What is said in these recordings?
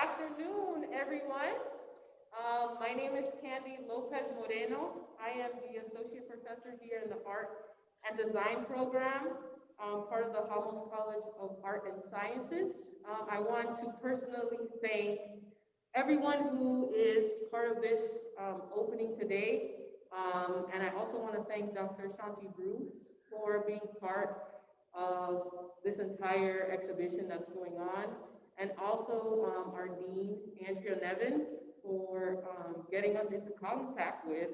afternoon, everyone. My name is Candy Lopez Moreno. I am the Associate Professor here in the Art and Design program, part of the Ramos College of Art and Sciences. I want to personally thank everyone who is part of this opening today. And I also want to thank Dr. Shanti Bruce for being part of this entire exhibition that's going on. And also our Dean, Andrea Nevins, for getting us into contact with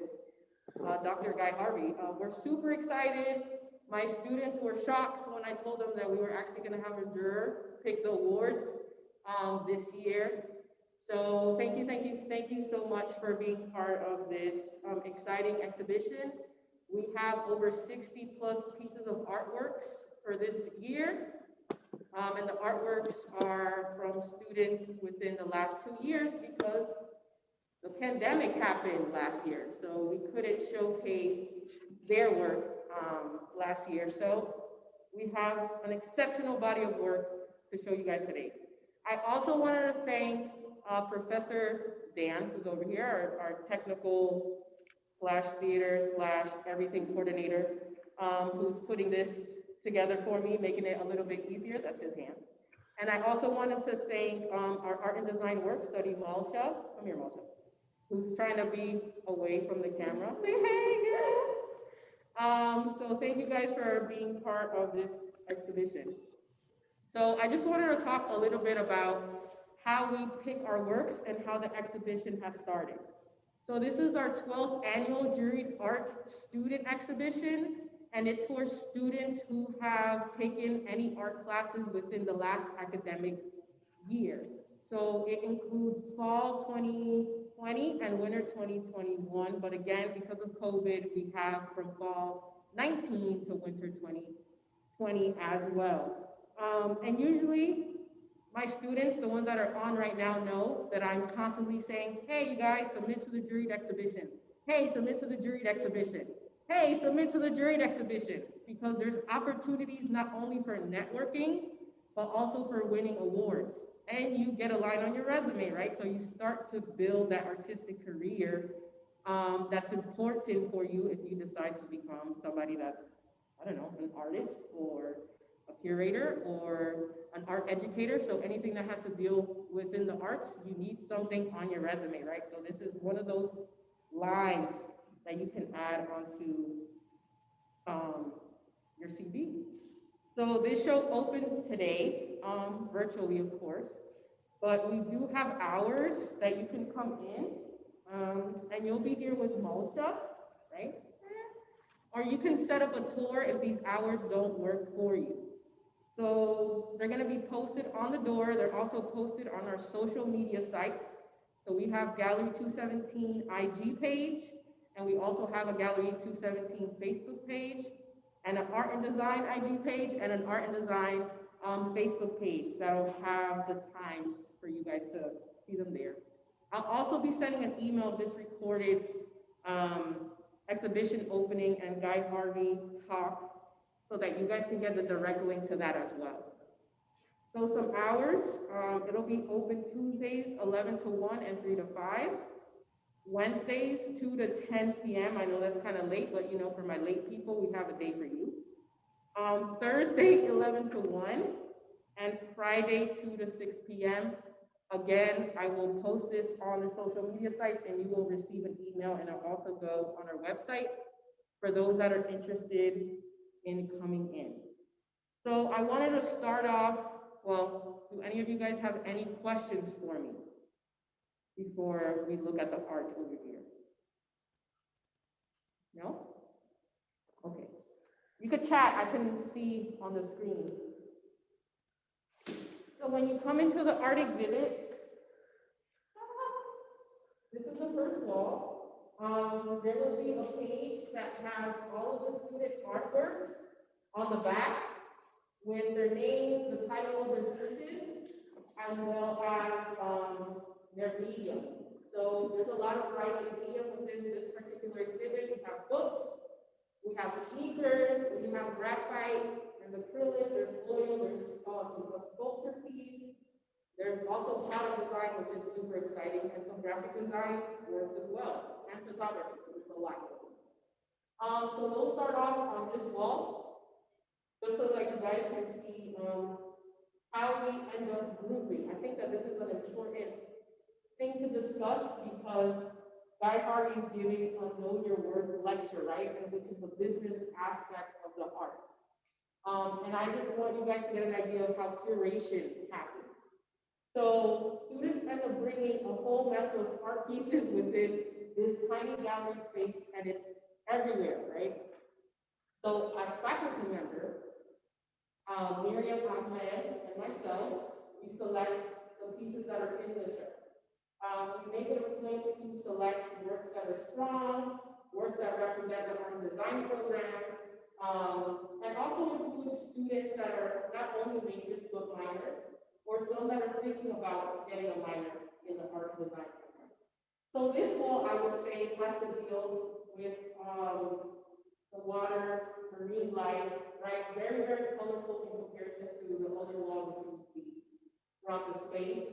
Dr. Guy Harvey. We're super excited. My students were shocked when I told them that we were actually going to have a juror pick the awards this year. So thank you so much for being part of this exciting exhibition. We have over 60 plus pieces of artworks for this year. And the artworks are from students within the last 2 years because the pandemic happened last year. So we couldn't showcase their work last year. So we have an exceptional body of work to show you guys today. I also wanted to thank Professor Dan, who's over here, our technical / theater / everything coordinator, who's putting this together for me, making it a little bit easier. That's his hand. And I also wanted to thank our art and design work study, Malsha. Come here, Malsha. Who's trying to be away from the camera. Say hey, girl. So thank you guys for being part of this exhibition. So I just wanted to talk a little bit about how we pick our works and how the exhibition has started. So this is our 12th annual Juried Art Student Exhibition, and it's for students who have taken any art classes within the last academic year. So it includes fall 2020 and winter 2021, but again, because of COVID, we have from fall 19 to winter 2020 as well. And usually, my students, the ones that are on right now, know that I'm constantly saying, hey, you guys, submit to the Juried exhibition. Hey, submit to the Juried exhibition. Hey, submit to the Juried exhibition, because there's opportunities not only for networking, but also for winning awards. And you get a line on your resume, right? So you start to build that artistic career that's important for you if you decide to become somebody that's, I don't know, an artist or a curator or an art educator. So anything that has to deal within the arts, you need something on your resume, right? So this is one of those lines that you can add onto your CV. So this show opens today, virtually of course, but we do have hours that you can come in, and you'll be here with Malsha, right? Or you can set up a tour if these hours don't work for you. So they're gonna be posted on the door. They're also posted on our social media sites. So we have Gallery 217 IG page, and we also have a Gallery 217 Facebook page, and an Art and Design IG page, and an Art and Design Facebook page that'll have the times for you guys to see them there. I'll also be sending an email of this recorded exhibition opening and Guy Harvey talk so that you guys can get the direct link to that as well. So some hours, it'll be open Tuesdays 11 to 1 and 3 to 5. Wednesdays 2 to 10 p.m. I know that's kind of late, but you know, for my late people, we have a day for you. Thursday 11 to 1 and Friday 2 to 6 p.m. Again, I will post this on the social media sites and you will receive an email, and it'll also go on our website for those that are interested in coming in. So I wanted to start off, well, do any of you guys have any questions for me before we look at the art over here? No? Okay. You could chat, I can see on the screen. So when you come into the art exhibit, this is the first wall. There will be a page that has all of the student artworks on the back with their names, the title of their pieces, as well as their medium. So there's a lot of variety of medium within this particular exhibit. We have books, we have sneakers, we have graphite, there's acrylic, there's oil, there's a sculpture piece, There's also product design, which is super exciting, and some graphic design work as well, and photography, which is a lot. So we'll start off on this wall, just so that you guys can see how we end up grouping. I think that this is an important thing to discuss because Guy Harvey is giving a Know Your Work lecture, right? And which is the business aspect of the arts. And I just want you guys to get an idea of how curation happens. So students end up bringing a whole mess of art pieces within this tiny gallery space, and it's everywhere, right? So as faculty member, Miriam, Ahmed, and myself, we select the pieces that are in the show. We make it a point to select works that are strong, works that represent the art design program, and also include students that are not only majors but minors, or some that are thinking about getting a minor in the art design program. So this wall, I would say, has to deal with the water, marine life, right? Very, very colorful in comparison to the other wall which you see throughout the space.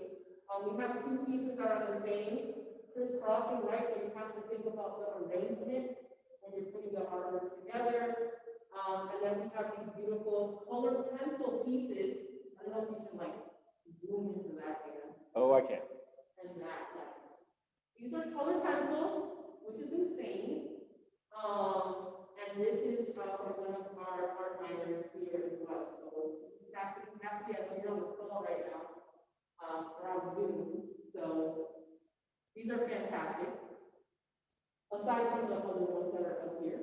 We have two pieces that are the same, crisscrossing, right? So you have to think about the arrangement when you're putting the artworks together. And then we have these beautiful colored pencil pieces. I don't know if you can like zoom into that here. Oh, I can. And that, yeah. These are colored pencil, which is insane. And this is from one of our art minors here as well. So Cassidy, I know you're on the call right now. Or on Zoom. So these are fantastic. Aside from the other ones that are up here.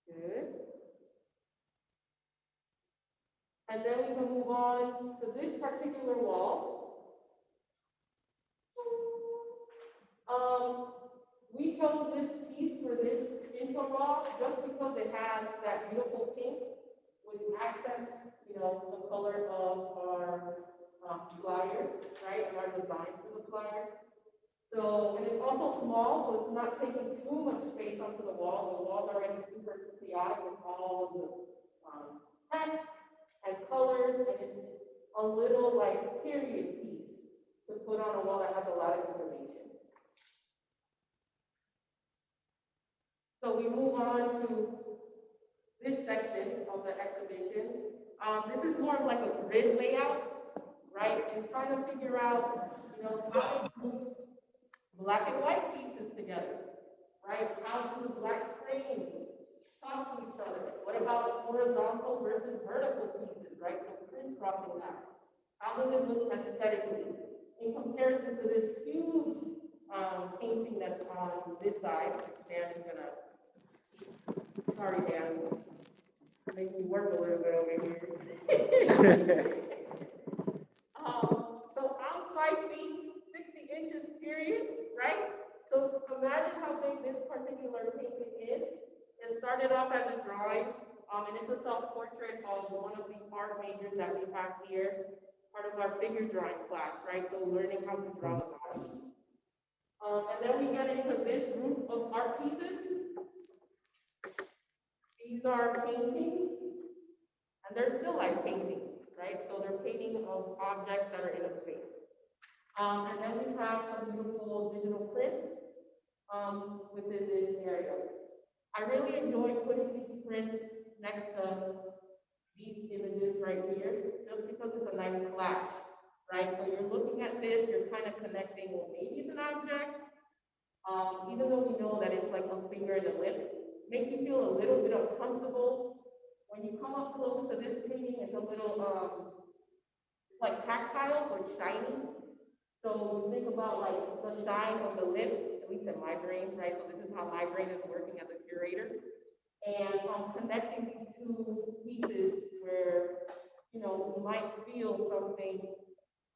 Good. And then we can move on to this particular wall. We chose this piece for this intro wall just because it has that beautiful pink, which accents, you know, the color of our flyer, right, and our design for the flyer. So, and it's also small, so it's not taking too much space onto the wall. The wall's already super chaotic with all of the text and colors, and it's a little like period piece to put on a wall that has a lot of information. So we move on to this section of the exhibition. This is more of like a grid layout, right? And trying to figure out, you know, how to group black and white pieces together, right? How do the black frames talk to each other? What about horizontal versus vertical pieces, right? So crisscrossing that. How does it look aesthetically in comparison to this huge painting that's on this side? Dan is gonna, sorry Dan, make me work a little bit over here. So I'm 5 feet, 60 inches, period, right? So imagine how big this particular painting is. It started off as a drawing, and it's a self-portrait of one of the art majors that we have here, part of our figure drawing class, right? So learning how to draw the body. And then we get into this group of art pieces. These are paintings, and they're still like paintings, right? So they're painting of objects that are in a space. And then we have some beautiful digital prints within this area. I really enjoy putting these prints next to these images right here, just because it's a nice clash, right? So you're looking at this, you're kind of connecting, well, maybe it's an object, even though we know that it's like a finger and a lip. Makes you feel a little bit uncomfortable. When you come up close to this painting, it's a little like tactile, so it's shiny. So you think about like the shine of the lip, at least in my brain, right? So this is how my brain is working as a curator. And connecting these two pieces where, you know, you might feel something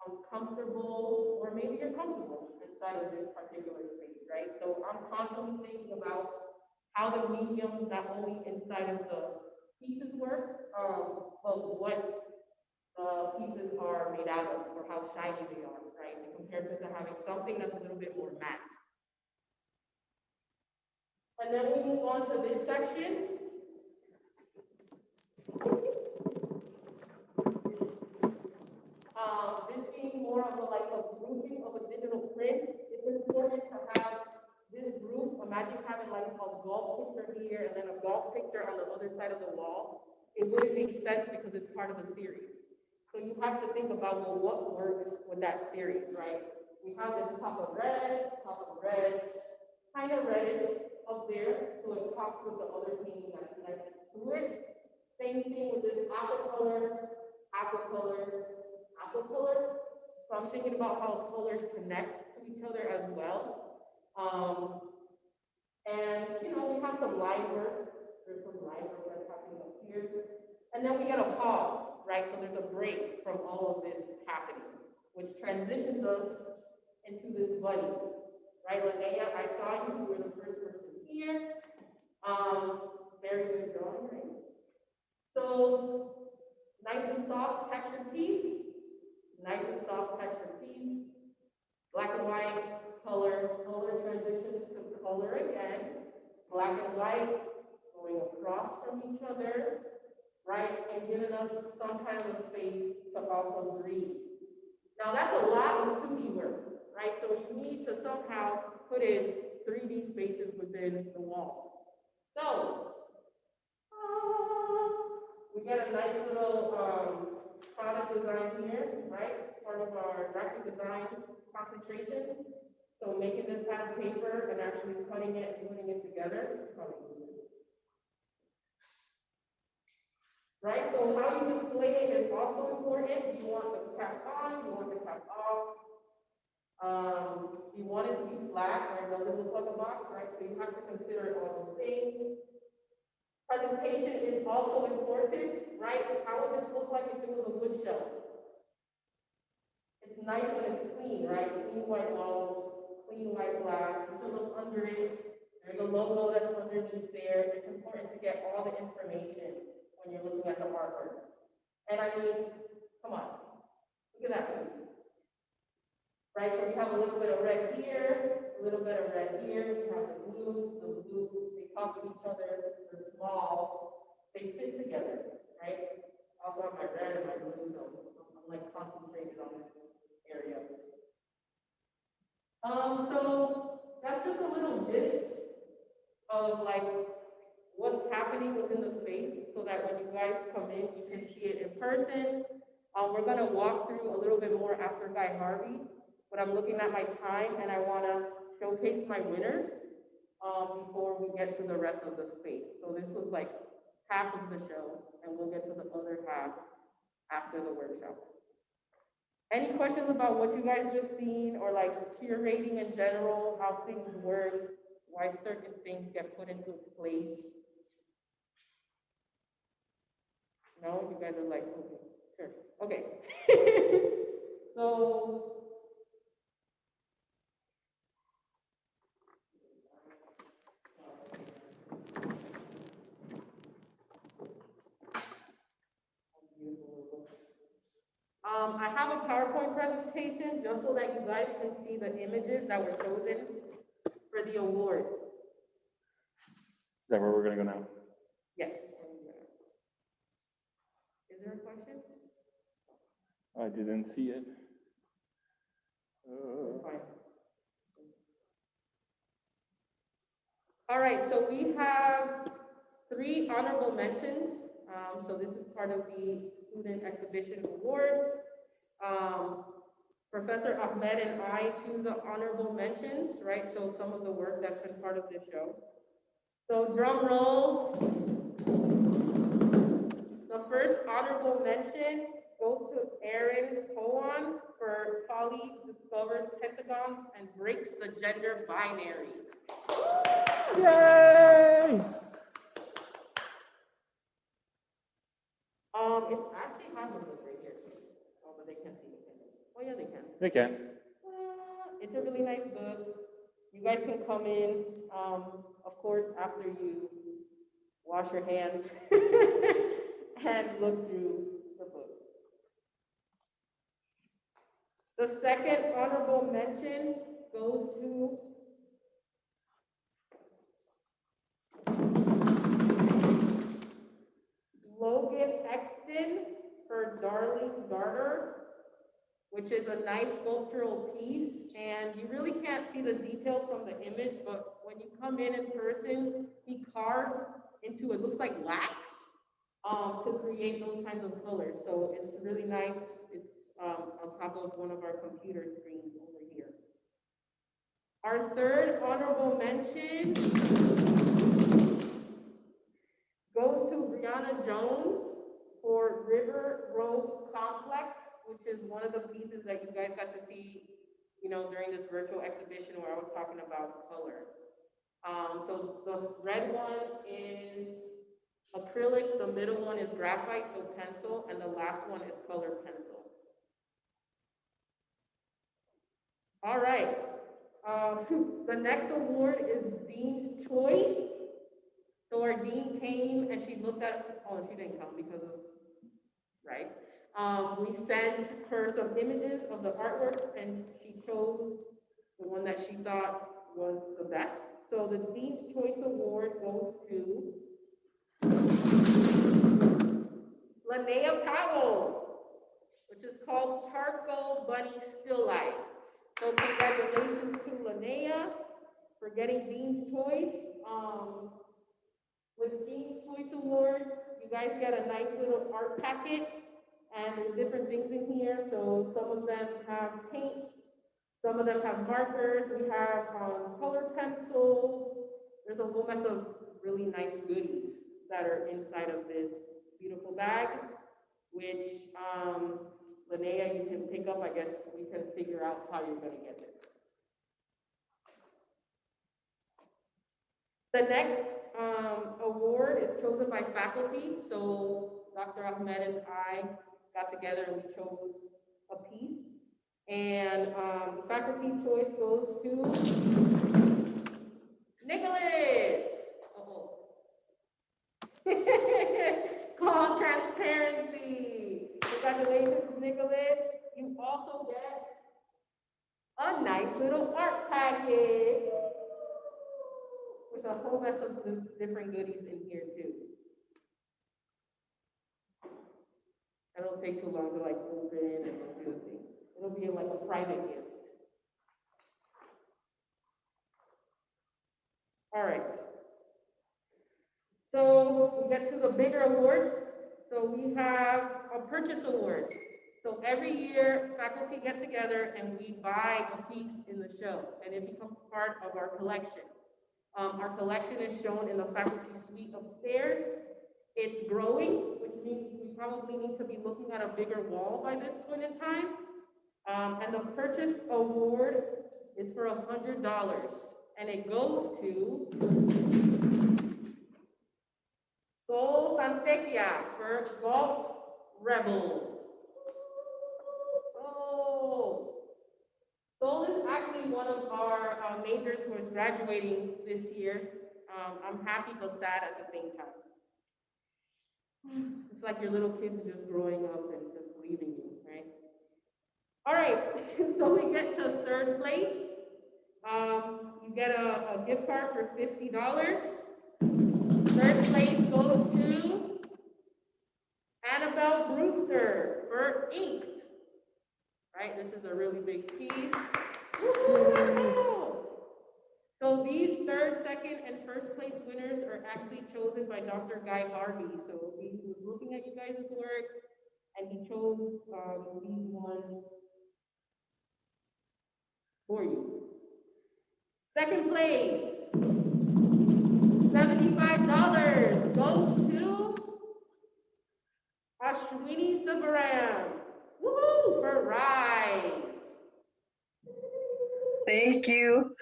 uncomfortable, or maybe you're comfortable inside of this particular space, right? So I'm constantly thinking about how the mediums, not only inside of the pieces work, but what pieces are made out of, or how shiny they are, right? In comparison to having something that's a little bit more matte. And then we move on to this section. This being more of a, like a grouping of a digital print, it's important to have this group. Imagine having like a golf picture here and then a golf picture on the other side of the wall. It wouldn't make sense because it's part of a series. So you have to think about, well, what works with that series, right? We have this top of red, kind of reddish up there, so it pops with the other painting that's connected to it. Same thing with this apple color. So I'm thinking about how colors connect to each other as well. And you know, we have some line work. There's some line work that's happening up here. And then we get a pause, right? So there's a break from all of this happening, which transitions us into this buddy, right? Linnea, I saw you were the first person here. Very good drawing, right? So nice and soft textured piece. Black and white, color transitions to color again. Black and white going across from each other, right? And giving us some kind of a space to also breathe. Now that's a lot of 2D work, right? So you need to somehow put in 3D spaces within the wall. So we get a nice little product design here, right? Part of our graphic design concentration. So making this out of paper and actually cutting it and putting it together. Right? So how you display it is also important. Do you want the cap on? Do you want the cap off? You want it to be flat, or it doesn't look like a box, right? So you have to consider all those things. Presentation is also important, right? How would this look like if it was a wood shelf? It's nice when it's clean, right? Clean white walls, clean white glass. You can look under it. There's a logo that's underneath there. It's important to get all the information when you're looking at the artwork. And I mean, come on, look at that piece. Right, so we have a little bit of red here, a little bit of red here. We have the blue, they talk to each other, they're small, they fit together, right? I'll got my red and my blue, so I'm like concentrated on this area. So that's just a little gist of like what's happening within the space so that when you guys come in, you can see it in person. We're gonna walk through a little bit more after Guy Harvey, but I'm looking at my time and I wanna showcase my winners before we get to the rest of the space. So this was like half of the show and we'll get to the other half after the workshop. Any questions about what you guys just seen or like curating in general, how things work, why certain things get put into its place? No, you guys are like, okay, sure, okay. So, I have a PowerPoint presentation just so that you guys can see the images that were chosen for the award. Is that where we're going to go now? Yes. Is there a question? I didn't see it. Fine. All right, so we have 3 honorable mentions. So this is part of the Student Exhibition Awards. Professor Ahmed and I choose the honorable mentions, right? So some of the work that's been part of this show. So drum roll. The first honorable mention goes to Aaron Cohen for Polly discovers pentagons and breaks the gender binary. Yay! It's actually happening right here. Oh, but they can't see it. Oh yeah, they can. They can. It's a really nice book. You guys can come in, of course, after you wash your hands and look through the book. The second honorable mention goes to Logan Exton for Darling Darter, which is a nice sculptural piece. And you really can't see the details from the image, but when you come in person, he carved into, it looks like wax, to create those kinds of colors. So it's really nice. It's on top of one of our computer screens over here. Our third honorable mention goes to Brianna Jones for River Road Complex, which is one of the pieces that you guys got to see, you know, during this virtual exhibition where I was talking about color. So the red one is acrylic, the middle one is graphite, so pencil, and the last one is color pencil. All right. The next award is Dean's Choice. So our dean came and she looked at, oh, she didn't come because of, right? We sent her some images of the artwork and she chose the one that she thought was the best. So the Dean's Choice Award goes to Linnea Powell, which is called Charcoal Bunny Still Life. So congratulations to Linnea for getting Dean's Choice. With Dean's Choice Award, you guys get a nice little art packet, and there's different things in here. So some of them have paint, some of them have markers, we have color pencils. There's a whole mess of really nice goodies that are inside of this beautiful bag, which Linnea, you can pick up. I guess we can figure out how you're gonna get it. The next award is chosen by faculty. So Dr. Ahmed and I got together and we chose a piece. And faculty choice goes to Nicholas. Called Transparency. Congratulations, Nicholas. You also get a nice little art packet with a whole mess of different goodies in here too. It'll take too long to like open and do the thing. It'll be like a private gift. All right. So we get to the bigger awards. So we have a purchase award. So every year, faculty get together and we buy a piece in the show, and it becomes part of our collection. Our collection is shown in the faculty suite upstairs. It's growing, which means we probably need to be looking at a bigger wall by this point in time. And the purchase award is for $100, and it goes to Sol Santequia for Golf Rebel. Sol is actually one of our majors who is graduating this year. I'm happy but sad at the same time. It's like your little kids just growing up and just leaving you, right? All right, so we get to third place. You get a gift card for $50. Third place goes to Annabelle Brewster for Inked. Right, this is a really big piece. Woo-hoo! So these third, second, and first place winners are actually chosen by Dr. Guy Harvey. So he was looking at you guys' work, and he chose these ones for you. Second place, $75 goes to Ashwini Subaram. Woohoo! For Rise. Thank you.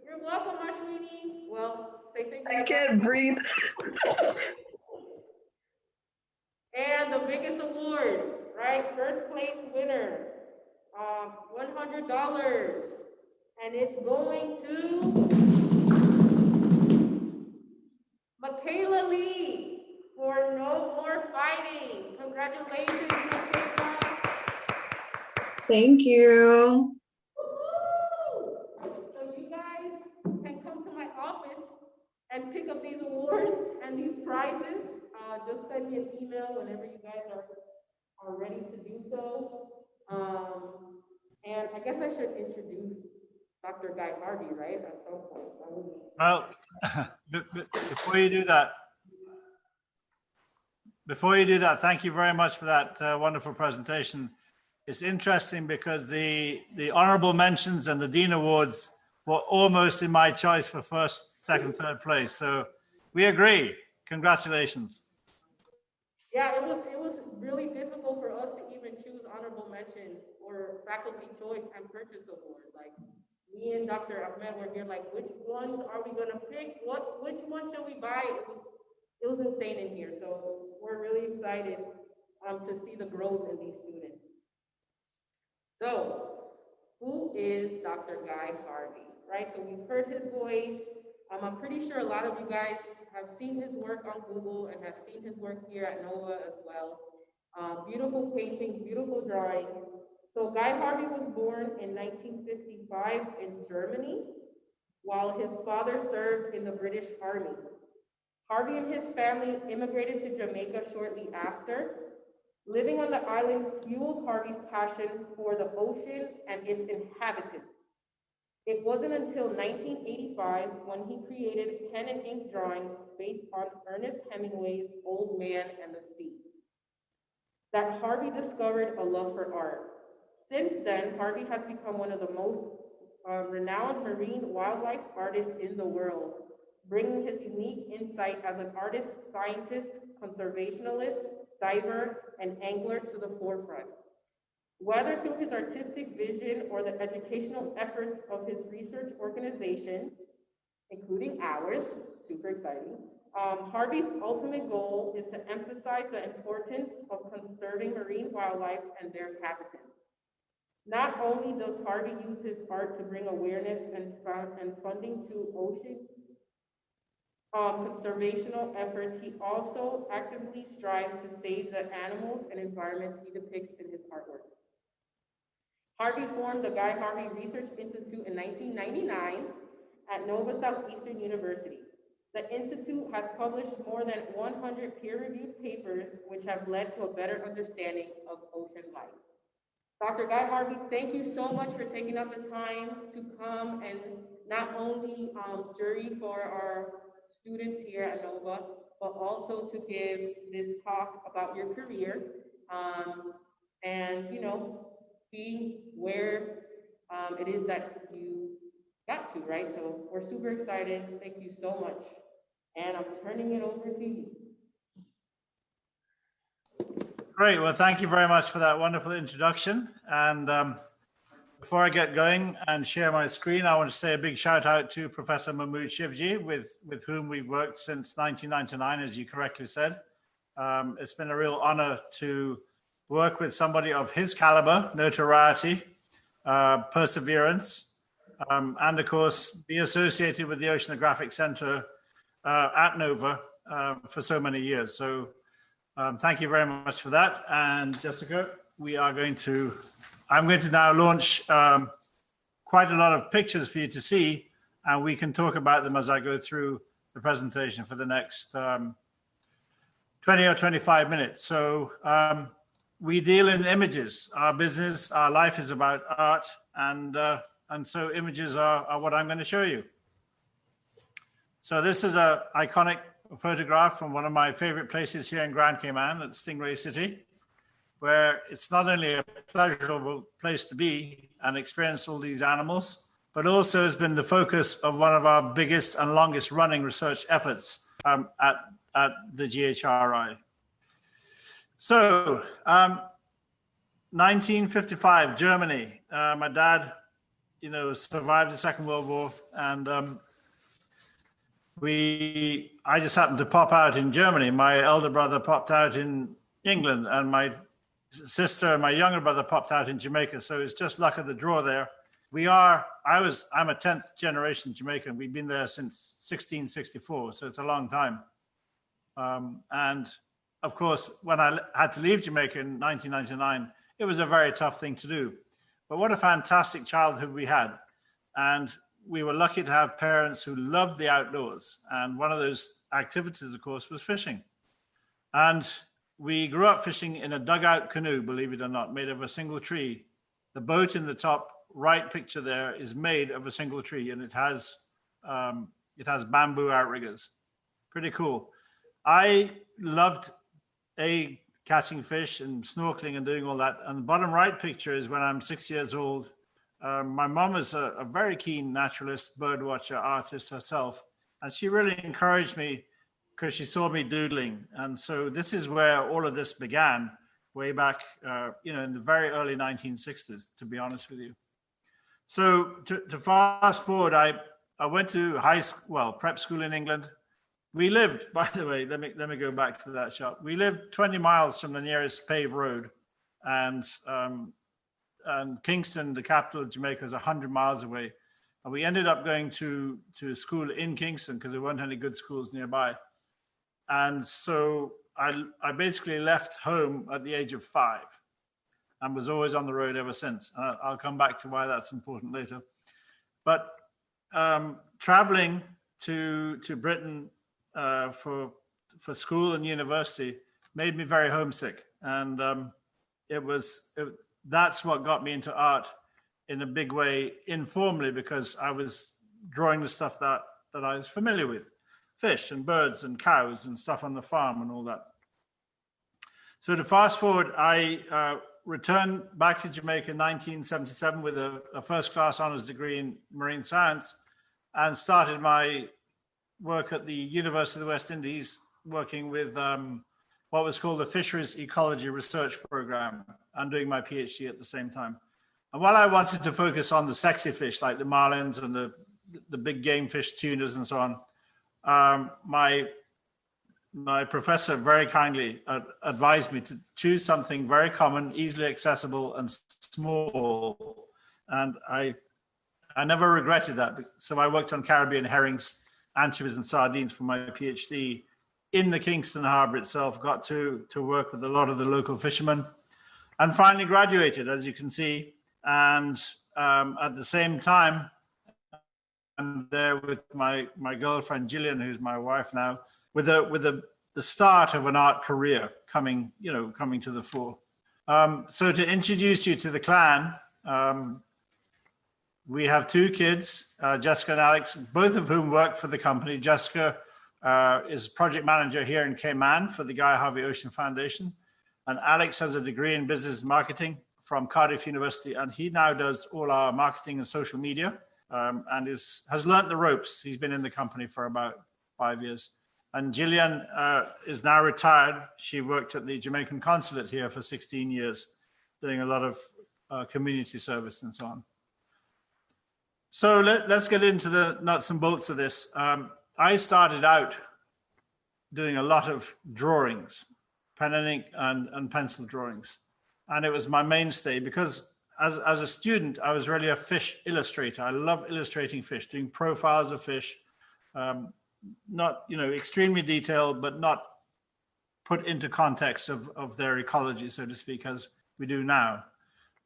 You're welcome, Ashwini. Well, say thank you. I can't breathe. And the biggest award, right? First place winner, $100. And it's going to Michaela Lee for No More Fighting. Congratulations, Michaela. Thank you. So you guys can come to my office and pick up these awards and these prizes. Just send me an email. so. And I guess I should introduce Dr. Guy Harvey, right, at some point. Well, before you do that, thank you very much for that wonderful presentation. It's interesting because the honorable mentions and the Dean Awards were almost in my choice for first, second, third place. So we agree. Congratulations. Yeah, it was really difficult for us to even choose honorable mentions or faculty choice and purchase award. Like me and Dr. Ahmed were here like, which ones are we gonna pick? Which one should we buy? It was insane in here. So we're really excited to see the growth in these students. So who is Dr. Guy Harvey, right? So we've heard his voice. I'm pretty sure a lot of you guys have seen his work on Google and have seen his work here at NOVA as well. Beautiful paintings, beautiful drawings. So Guy Harvey was born in 1955 in Germany, while his father served in the British Army. Harvey and his family immigrated to Jamaica shortly after. Living on the island fueled Harvey's passion for the ocean and its inhabitants. It wasn't until 1985 when he created pen and ink drawings based on Ernest Hemingway's Old Man and the Sea that Harvey discovered a love for art. Since then, Harvey has become one of the most renowned marine wildlife artists in the world, bringing his unique insight as an artist, scientist, conservationalist, diver, and angler to the forefront. Whether through his artistic vision or the educational efforts of his research organizations, including ours, super exciting, Harvey's ultimate goal is to emphasize the importance of conserving marine wildlife and their habitats. Not only does Harvey use his art to bring awareness and funding to ocean conservational efforts, he also actively strives to save the animals and environments he depicts in his artwork. Harvey formed the Guy Harvey Research Institute in 1999 at Nova Southeastern University. The Institute has published more than 100 peer-reviewed papers, which have led to a better understanding of ocean life. Dr. Guy Harvey, thank you so much for taking up the time to come and not only jury for our students here at NOVA, but also to give this talk about your career and, you know, being where it is that you got to, right? So we're super excited. Thank you so much. And I'm turning it over to you. Great. Well, thank you very much for that wonderful introduction. And before I get going and share my screen, I want to say a big shout out to Professor Mahmood Shivji, with whom we've worked since 1999, as you correctly said. It's been a real honor to work with somebody of his caliber, notoriety, perseverance, and of course, be associated with the Oceanographic Center at NOVA for so many years. So thank you very much for that. And Jessica, I'm going to now launch quite a lot of pictures for you to see, and we can talk about them as I go through the presentation for the next 20 or 25 minutes. So we deal in images. Our business, our life is about art, and so images are what I'm going to show you. So this is an iconic photograph from one of my favorite places here in Grand Cayman at Stingray City, where it's not only a pleasurable place to be and experience all these animals, but also has been the focus of one of our biggest and longest running research efforts at the GHRI. So 1955, Germany. My dad, survived the Second World War, and I just happened to pop out in Germany. My elder brother popped out in England, and my sister and my younger brother popped out in Jamaica. So it's just luck of the draw there. I'm a 10th generation Jamaican. We've been there since 1664, so it's a long time. And of course, when I had to leave Jamaica in 1999, it was a very tough thing to do. But what a fantastic childhood we had. And we were lucky to have parents who loved the outdoors. And one of those activities, of course, was fishing. And we grew up fishing in a dugout canoe, believe it or not, made of a single tree. The boat in the top right picture there is made of a single tree, and it has bamboo outriggers. Pretty cool. I loved catching fish and snorkeling and doing all that. And the bottom right picture is when I'm 6 years old. My mom is a very keen naturalist, bird watcher, artist herself, and she really encouraged me because she saw me doodling. And so this is where all of this began, way back, in the very early 1960s, to be honest with you. So to fast forward, I went to prep school in England. We lived, by the way, let me go back to that shot. We lived 20 miles from the nearest paved road, and Kingston, the capital of Jamaica, is 100 miles away. And we ended up going to school in Kingston because there weren't any good schools nearby. And so I basically left home at the age of 5 and was always on the road ever since. And I'll come back to why that's important later. But traveling to Britain for school and university made me very homesick. And that's what got me into art in a big way, informally, because I was drawing the stuff that I was familiar with, fish and birds and cows and stuff on the farm and all that. So to fast forward, I returned back to Jamaica in 1977 with a first-class honors degree in marine science and started my work at the University of the West Indies, working with what was called the Fisheries Ecology Research Program, and doing my PhD at the same time. And while I wanted to focus on the sexy fish like the marlins and the big game fish, tunas and so on, my professor very kindly advised me to choose something very common, easily accessible and small. And I never regretted that. So I worked on Caribbean herrings, anchovies and sardines for my PhD in the Kingston Harbor itself, got to work with a lot of the local fishermen, and finally graduated, as you can see. And at the same time, I'm there with my girlfriend, Gillian, who's my wife now, with the start of an art career coming to the fore. So to introduce you to the clan, we have 2 kids, Jessica and Alex, both of whom work for the company. Jessica is project manager here in Cayman for the Guy Harvey Ocean Foundation. And Alex has a degree in business marketing from Cardiff University, and he now does all our marketing and social media, and has learnt the ropes. He's been in the company for about 5 years. And Gillian is now retired. She worked at the Jamaican consulate here for 16 years, doing a lot of community service and so on. So let's get into the nuts and bolts of this. I started out doing a lot of drawings, pen and ink and pencil drawings. And it was my mainstay because as a student, I was really a fish illustrator. I love illustrating fish, doing profiles of fish, not extremely detailed, but not put into context of their ecology, so to speak, as we do now.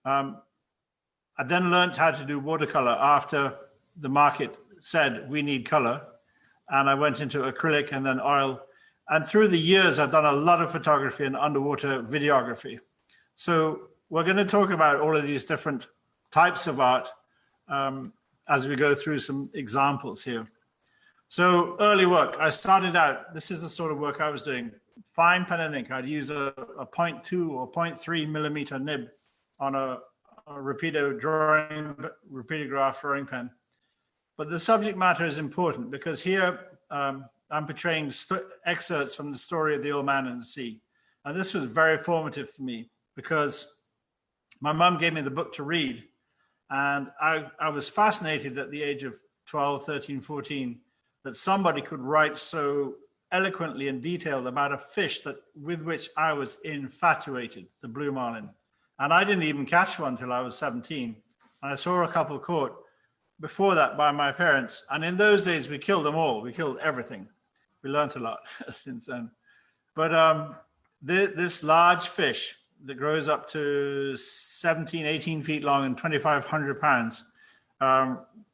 I then learned how to do watercolor after the market said we need color. And I went into acrylic and then oil. And through the years, I've done a lot of photography and underwater videography. So we're going to talk about all of these different types of art as we go through some examples here. So early work, I started out, this is the sort of work I was doing, fine pen and ink. I'd use a 0.2 or 0.3 millimeter nib on a Rapido graph drawing pen. But the subject matter is important because here I'm portraying excerpts from the story of the old man and the sea. And this was very formative for me because my mom gave me the book to read. And I was fascinated at the age of 12, 13, 14, that somebody could write so eloquently and detailed about a fish with which I was infatuated, the blue marlin. And I didn't even catch one till I was 17. And I saw a couple caught before that by my parents. And in those days, we killed them all. We killed everything. We learned a lot since then. But this large fish that grows up to 17, 18 feet long and 2,500 pounds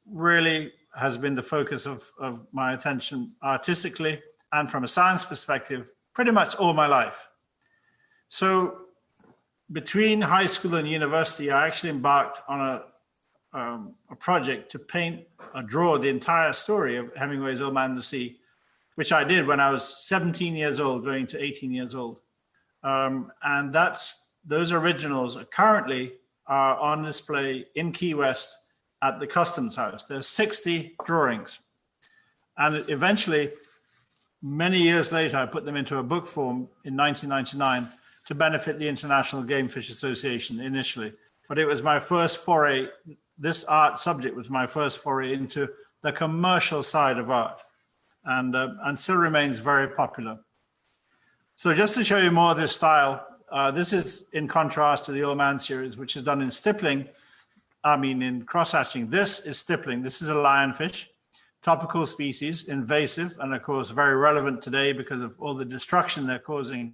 really has been the focus of my attention artistically and from a science perspective pretty much all my life. So between high school and university, I actually embarked on a project to paint or draw the entire story of Hemingway's Old Man and the Sea, which I did when I was 17 years old, going to 18 years old. And those originals are currently on display in Key West at the Customs House. There's 60 drawings. And eventually, many years later, I put them into a book form in 1999 to benefit the International Game Fish Association initially. But it was my first foray, this art subject was my first foray into the commercial side of art, and still remains very popular. So just to show you more of this style, this is in contrast to the Old Man series, which is done in stippling, in cross-hatching. This is stippling. This is a lionfish, topical species, invasive, and of course very relevant today because of all the destruction they're causing,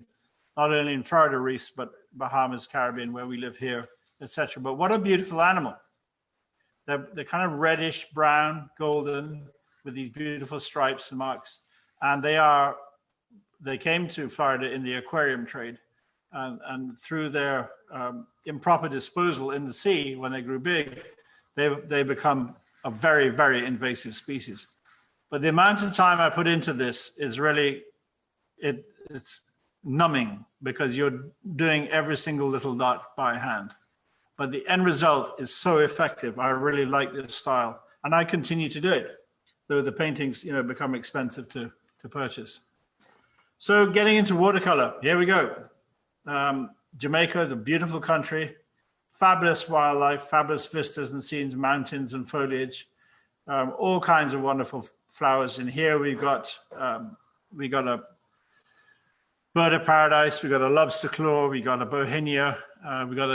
not only in Florida reefs, but Bahamas, Caribbean, where we live here, etc. But what a beautiful animal. They're kind of reddish, brown, golden, with these beautiful stripes and marks. And they came to Florida in the aquarium trade. And through their improper disposal in the sea, when they grew big, they become a very, very invasive species. But the amount of time I put into this is really, it's numbing because you're doing every single little dot by hand. But the end result is so effective. I really like this style. And I continue to do it, though the paintings, become expensive to purchase. So getting into watercolor, here we go. Jamaica, the beautiful country, fabulous wildlife, fabulous vistas and scenes, mountains and foliage, all kinds of wonderful flowers. In here we got a bird of paradise, we got a lobster claw, we got a bauhinia, we got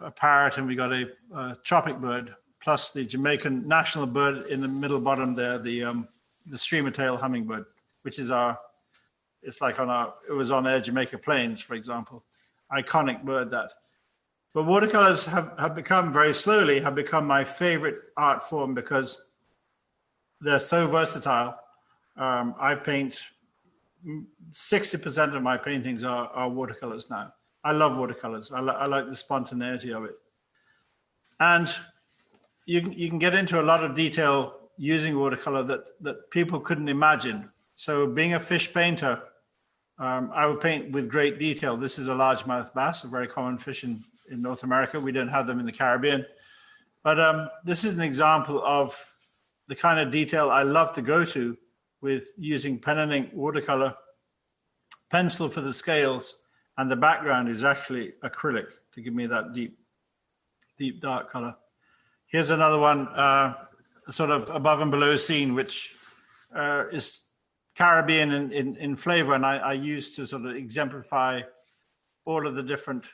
a parrot, and we got a tropic bird, plus the Jamaican national bird in the middle bottom there, the streamer tail hummingbird, which is it was on Air Jamaica planes, for example. Iconic bird that. But watercolors have become my favorite art form because they're so versatile. I paint, 60% of my paintings are watercolors now. I love watercolors. I like the spontaneity of it. And you can get into a lot of detail using watercolor that people couldn't imagine. So being a fish painter, I would paint with great detail. This is a largemouth bass, a very common fish in North America. We don't have them in the Caribbean. But this is an example of the kind of detail I love to go to with using pen and ink watercolor, pencil for the scales, and the background is actually acrylic to give me that deep dark color. Here's another one, sort of above and below scene, which is Caribbean in flavor, and I used to sort of exemplify all of the different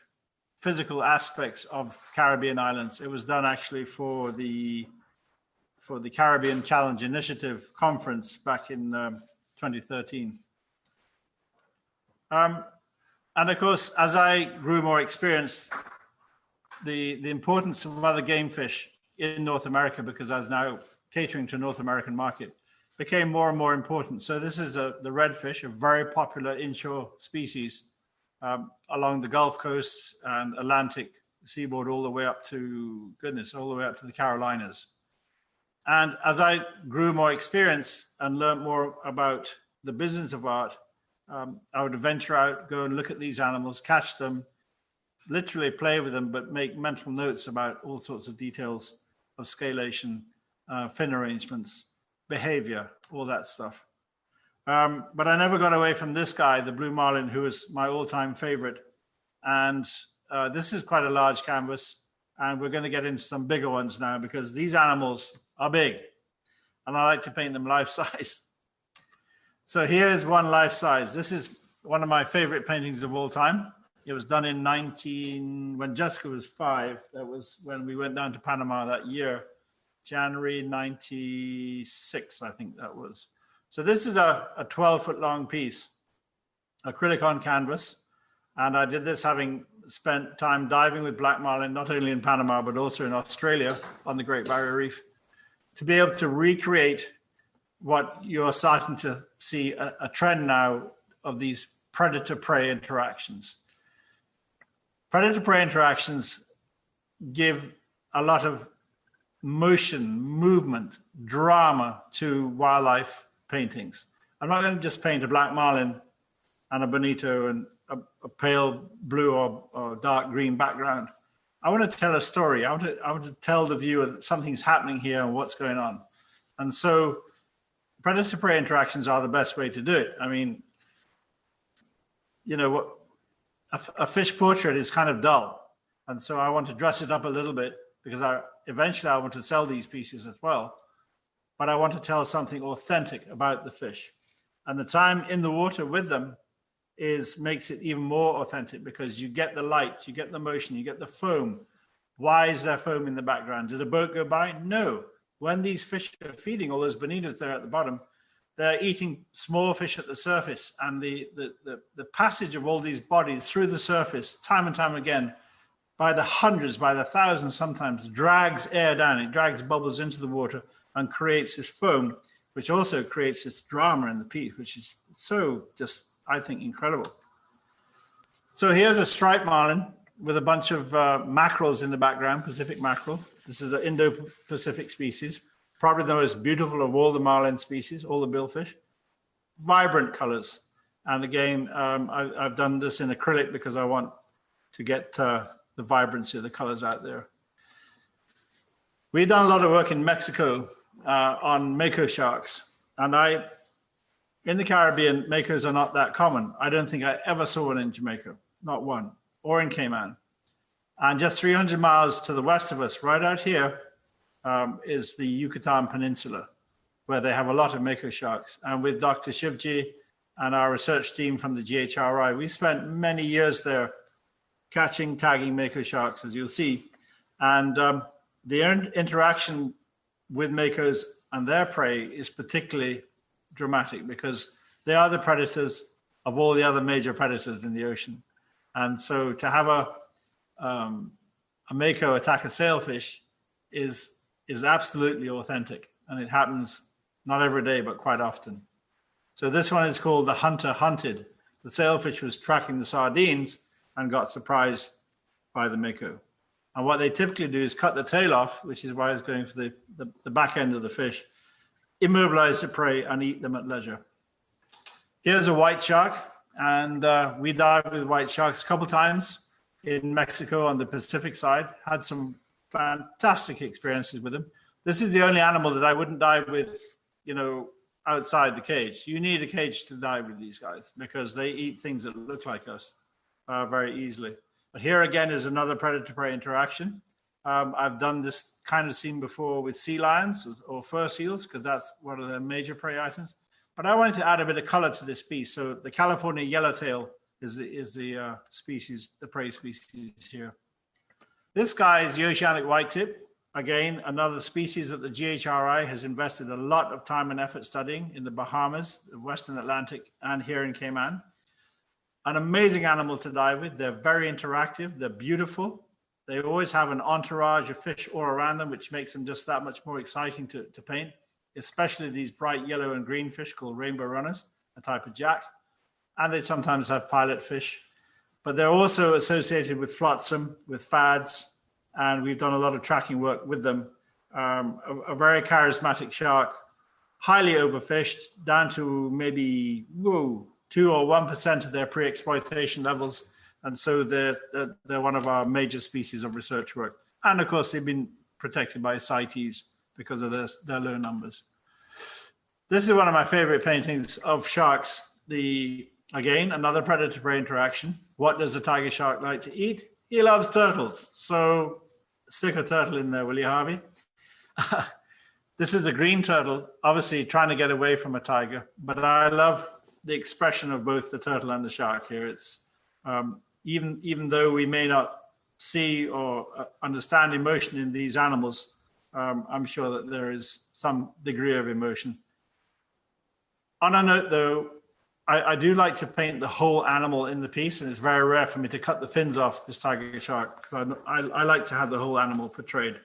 physical aspects of Caribbean islands. It was done actually for the Caribbean Challenge Initiative conference back in 2013. And of course, as I grew more experienced, the importance of other game fish in North America, because I was now catering to North American market, became more and more important. So this is the redfish, a very popular inshore species along the Gulf Coast and Atlantic seaboard all the way up to the Carolinas. And as I grew more experienced and learned more about the business of art, I would venture out, go and look at these animals, catch them, literally play with them, but make mental notes about all sorts of details of scalation, fin arrangements, behavior, all that stuff. But I never got away from this guy, the blue marlin, who is my all-time favorite. And this is quite a large canvas, and we're going to get into some bigger ones now because these animals are big, and I like to paint them life-size. So here's one life-size. This is one of my favorite paintings of all time. It was done in when Jessica was 5. That was when we went down to Panama that year, January 96, I think that was. So this is a 12-foot long piece, acrylic on canvas. And I did this having spent time diving with black marlin, not only in Panama, but also in Australia on the Great Barrier Reef, to be able to recreate what you're starting to see a trend now of these predator-prey interactions. predator-prey interactions give a lot of motion, movement, drama to wildlife paintings. I'm not going to just paint a black marlin and a bonito and a pale blue or dark green background. I want to tell a story. I want to tell the viewer that something's happening here and what's going on. And so predator-prey interactions are the best way to do it. I mean, you know, a fish portrait is kind of dull. And so I want to dress it up a little bit because eventually I want to sell these pieces as well. But I want to tell something authentic about the fish. And the time in the water with them makes it even more authentic because you get the light, you get the motion, you get the foam. Why is there foam in the background? Did a boat go by? No. When these fish are feeding, all those bonitas there at the bottom, they're eating small fish at the surface, and the passage of all these bodies through the surface, time and time again, by the hundreds, by the thousands sometimes, drags air down. It drags bubbles into the water and creates this foam, which also creates this drama in the piece, which is so just, I think, incredible. So here's a striped marlin with a bunch of mackerels in the background, Pacific mackerel. This is an Indo-Pacific species, probably the most beautiful of all the marlin species, all the billfish. Vibrant colors. And again, I've done this in acrylic because I want to get the vibrancy of the colors out there. We've done a lot of work in Mexico on mako sharks. And in the Caribbean, makos are not that common. I don't think I ever saw one in Jamaica, not one, or in Cayman. And just 300 miles to the west of us, right out here, is the Yucatan Peninsula, where they have a lot of mako sharks. And with Dr. Shivji and our research team from the GHRI, we spent many years there catching, tagging mako sharks, as you'll see. And the interaction with makos and their prey is particularly dramatic because they are the predators of all the other major predators in the ocean. And so to have a mako attack a sailfish is absolutely authentic. And it happens not every day, but quite often. So this one is called the hunter hunted. The sailfish was tracking the sardines and got surprised by the mako. And what they typically do is cut the tail off, which is why it's going for the back end of the fish, immobilize the prey and eat them at leisure. Here's a white shark. And we dived with white sharks a couple of times in Mexico on the Pacific side, had some fantastic experiences with them. This is the only animal that I wouldn't dive with, you know, outside the cage. You need a cage to dive with these guys because they eat things that look like us very easily. But here again is another predator-prey interaction. I've done this kind of scene before with sea lions or fur seals because that's one of their major prey items. But I wanted to add a bit of color to this piece. So the California yellowtail is the species, the prey species here. This guy is the oceanic whitetip. Again, another species that the GHRI has invested a lot of time and effort studying in the Bahamas, the Western Atlantic, and here in Cayman. An amazing animal to dive with. They're very interactive. They're beautiful. They always have an entourage of fish all around them, which makes them just that much more exciting to paint, especially these bright yellow and green fish called rainbow runners, a type of jack. And they sometimes have pilot fish. But they're also associated with flotsam, with fads, and we've done a lot of tracking work with them. A very charismatic shark, highly overfished, down to maybe 2 or 1% of their pre-exploitation levels. And so they're one of our major species of research work. And of course, they've been protected by CITES because of their low numbers. This is one of my favorite paintings of sharks. Again, another predator-prey interaction. What does a tiger shark like to eat? He loves turtles. So stick a turtle in there, will you, Harvey? This is a green turtle, obviously trying to get away from a tiger. But I love the expression of both the turtle and the shark here. It's even though we may not see or understand emotion in these animals, I'm sure that there is some degree of emotion. On a note, though, I do like to paint the whole animal in the piece, and it's very rare for me to cut the fins off this tiger shark because I like to have the whole animal portrayed.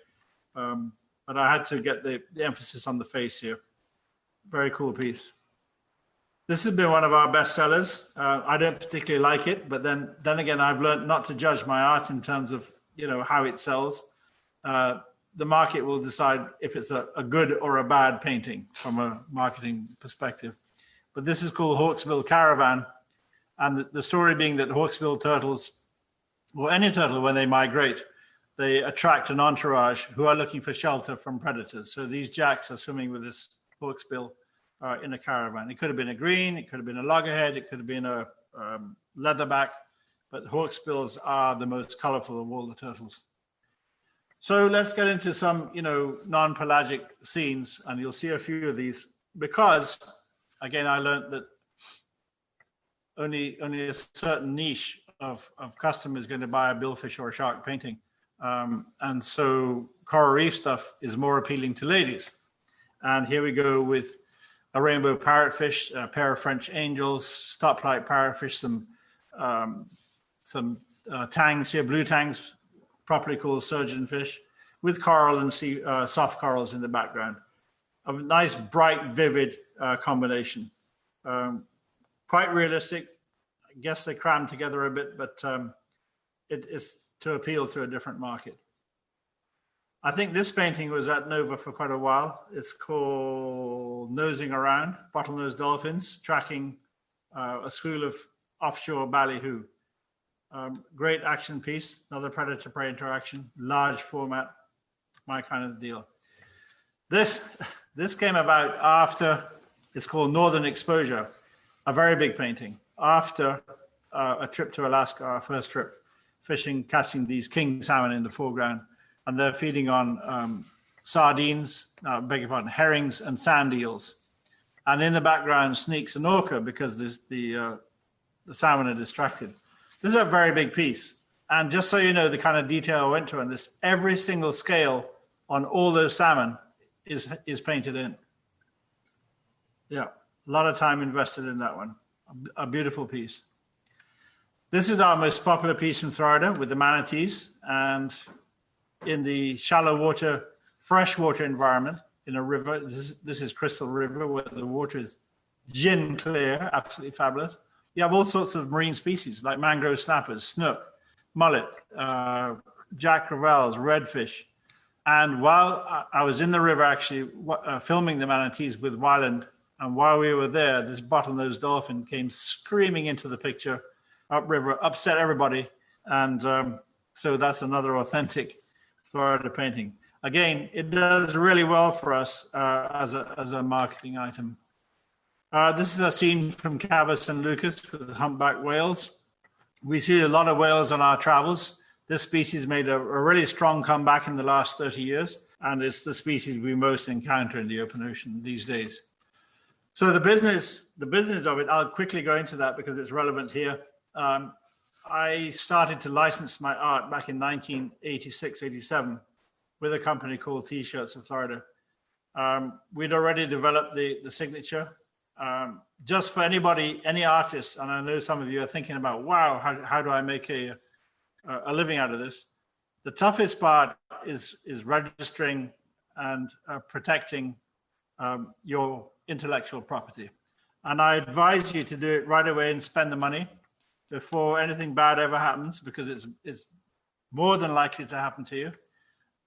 But I had to get the emphasis on the face here. Very cool piece. This has been one of our best sellers. I don't particularly like it, but then again, I've learned not to judge my art in terms of, how it sells. The market will decide if it's a good or a bad painting from a marketing perspective. But this is called Hawksbill Caravan. And the story being that hawksbill turtles, or any turtle when they migrate, they attract an entourage who are looking for shelter from predators. So these jacks are swimming with this hawksbill in a caravan. It could have been a green, it could have been a loggerhead, it could have been a leatherback, but hawksbills are the most colorful of all the turtles. So let's get into some, non-pelagic scenes, and you'll see a few of these because, again, I learned that only a certain niche of customer is going to buy a billfish or a shark painting. And so coral reef stuff is more appealing to ladies. And here we go with a rainbow parrotfish, a pair of French angels, stoplight parrotfish, some tangs here, blue tangs, properly called surgeonfish, with coral and soft corals in the background. A nice, bright, vivid combination. Quite realistic. I guess they crammed together a bit, but it is to appeal to a different market. I think this painting was at Nova for quite a while. It's called Nosing Around, Bottlenose Dolphins, tracking a school of offshore ballyhoo. Great action piece, another predator-prey interaction, large format, my kind of deal. This came about after, it's called Northern Exposure, a very big painting, after a trip to Alaska, our first trip, fishing, catching these king salmon in the foreground. And they're feeding on sardines, herrings and sand eels. And in the background sneaks an orca because the salmon are distracted. This is a very big piece. And just so you know the kind of detail I went to on this, every single scale on all those salmon is painted in. Yeah, a lot of time invested in that one. A beautiful piece. This is our most popular piece in Florida with the manatees. And in the shallow water, freshwater environment in a river, this is Crystal River, where the water is gin clear, absolutely fabulous. You have all sorts of marine species like mangrove snappers, snook, mullet, jack crevalles, redfish. And while I was in the river actually filming the manatees with Wyland, and while we were there, this bottlenose dolphin came screaming into the picture upriver, upset everybody. And so that's another authentic Florida painting. Again, it does really well for us as a marketing item. This is a scene from Cabo San Lucas with humpback whales. We see a lot of whales on our travels. This species made a really strong comeback in the last 30 years, and it's the species we most encounter in the open ocean these days. So the business of it, I'll quickly go into that because it's relevant here. I started to license my art back in 1986, 87 with a company called T-Shirts of Florida. We'd already developed the signature. Just for anybody, any artist, and I know some of you are thinking about, wow, how do I make a living out of this? The toughest part is registering and protecting your intellectual property. And I advise you to do it right away and spend the money before anything bad ever happens, because it's more than likely to happen to you.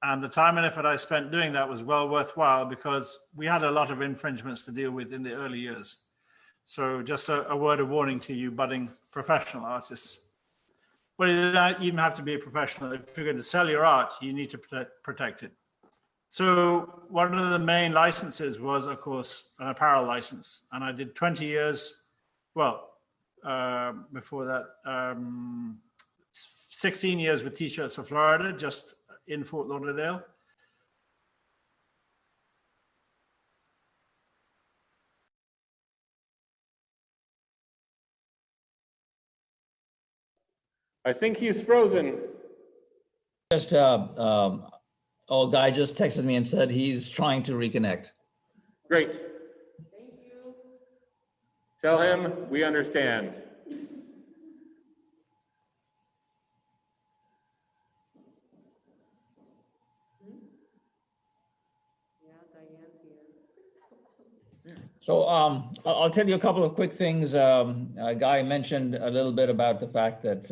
And the time and effort I spent doing that was well worthwhile, because we had a lot of infringements to deal with in the early years. So just a word of warning to you budding professional artists. Well, you don't even have to be a professional. If you're going to sell your art, you need to protect it. So one of the main licenses was, of course, an apparel license. And I did 20 years, before that, 16 years with T-Shirts for Florida, just in Fort Lauderdale. I think he's frozen. Just old guy just texted me and said he's trying to reconnect. Great. Thank you. Tell him we understand. Yeah, Diane's here. So I'll tell you a couple of quick things. Guy mentioned a little bit about the fact that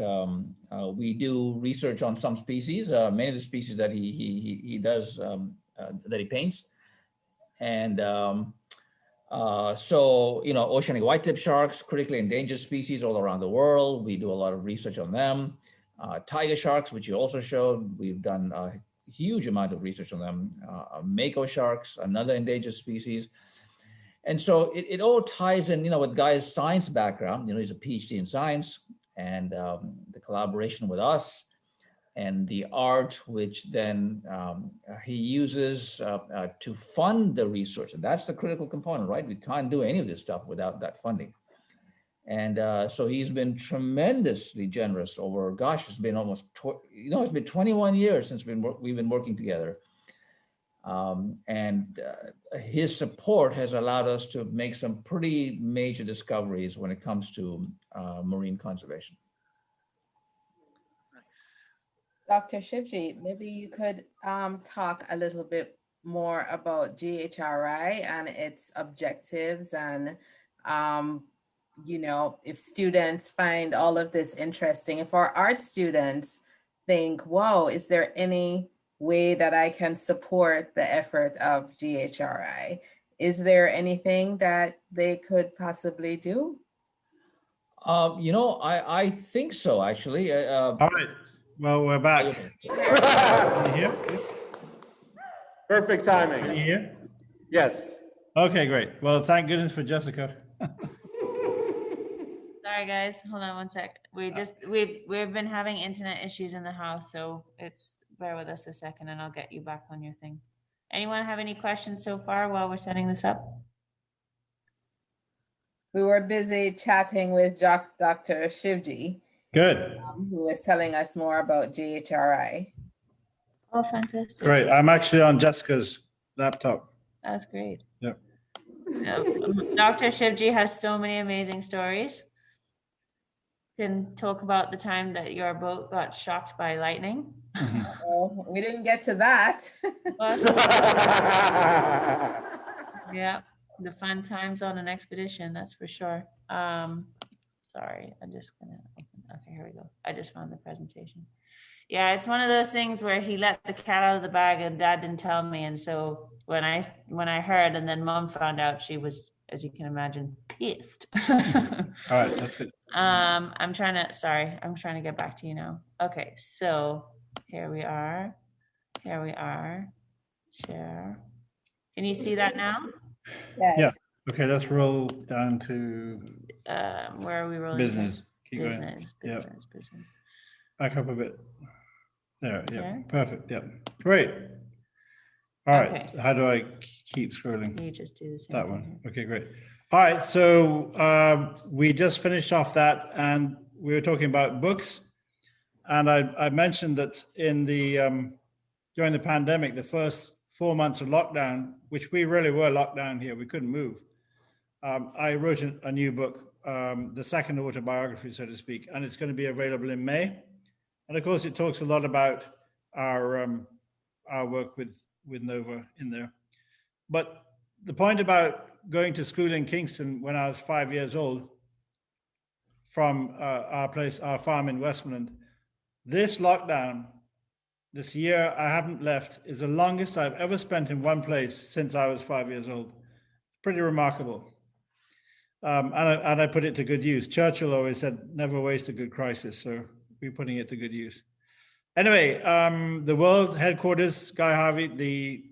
we do research on some species, many of the species that he does, that he paints. And so, you know, oceanic white-tip sharks, critically endangered species all around the world. We do a lot of research on them. Tiger sharks, which you also showed, we've done a huge amount of research on them. Mako sharks, another endangered species. And so it all ties in, you know, with Guy's science background. You know, he's a PhD in science, and the collaboration with us and the art, which then he uses to fund the research. And that's the critical component, right? We can't do any of this stuff without that funding. And so he's been tremendously generous over, gosh, it's been almost, it's been 21 years since we've been working together. And his support has allowed us to make some pretty major discoveries when it comes to marine conservation. Dr. Shivji, maybe you could talk a little bit more about GHRI and its objectives, and you know, if students find all of this interesting, if our art students think, whoa, is there any way that I can support the effort of GHRI? Is there anything that they could possibly do? You know, I think so, actually. All right. Well, we're back. Can you hear? Perfect Can you timing. hear? Yes. Okay, great. Well, thank goodness for Jessica. Sorry guys, hold on one sec. We've been having internet issues in the house, so bear with us a second and I'll get you back on your thing. Anyone have any questions so far while we're setting this up? We were busy chatting with Dr. Shivji, Good. who was telling us more about GHRI. Oh, fantastic. Great. I'm actually on Jessica's laptop. That's great. Yep. Dr. Shivji has so many amazing stories. Can talk about the time that your boat got shocked by lightning. Oh, we didn't get to that. Yeah, the fun times on an expedition, that's for sure. Sorry, I'm just gonna open. Okay, here we go. I just found the presentation. Yeah, it's one of those things where he let the cat out of the bag and Dad didn't tell me, and so when I heard, and then Mom found out, she was, as you can imagine, pissed. All right, that's good. I'm trying to get back to you now. Okay, so here we are. Share. Can you see that now? Yes. Yeah. Okay, let's roll down to Where are we rolling? business. Keep going. Business. Back up a bit. There, yeah, There? perfect, yeah. Great. All right, Okay. how do I keep scrolling? You just do the same. That thing one, here. okay, great. All right, so we just finished off that and we were talking about books. And I mentioned that in the during the pandemic, the first 4 months of lockdown, which we really were locked down here, we couldn't move. I wrote a new book, the second autobiography, so to speak, and it's going to be available in May. And of course, it talks a lot about our work with NOVA in there. But the point about going to school in Kingston when I was 5 years old from our farm in Westmoreland, this lockdown, this year I haven't left, is the longest I've ever spent in one place since I was 5 years old. Pretty remarkable. And I put it to good use. Churchill always said, never waste a good crisis. So we're putting it to good use. Anyway, the world headquarters, Guy Harvey,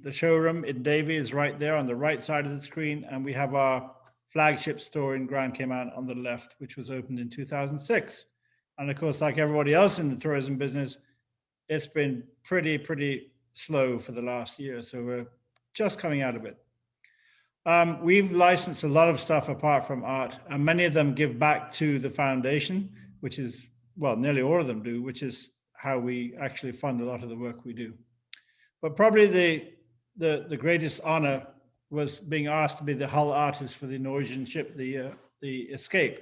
the showroom in Davie is right there on the right side of the screen. And we have our flagship store in Grand Cayman on the left, which was opened in 2006. And of course, like everybody else in the tourism business, it's been pretty slow for the last year. So we're just coming out of it. We've licensed a lot of stuff apart from art, and many of them give back to the foundation, which is, well, nearly all of them do, which is how we actually fund a lot of the work we do. But probably the greatest honor was being asked to be the hull artist for the Norwegian ship, the Escape.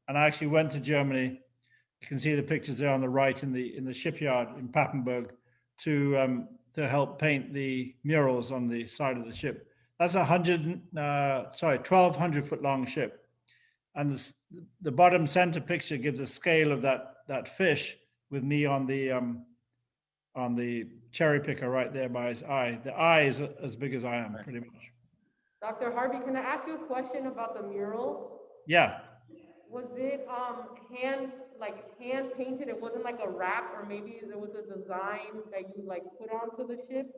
And I actually went to Germany. You can see the pictures there on the right in the shipyard in Papenburg to help paint the murals on the side of the ship. that's 1,200 foot long ship. And the bottom center picture gives a scale of that fish with me on the cherry picker right there by his eye. The eye is as big as I am, pretty much. Dr. Harvey, can I ask you a question about the mural? Yeah. Was it hand painted? It wasn't like a wrap, or maybe there was a design that you like put onto the ship?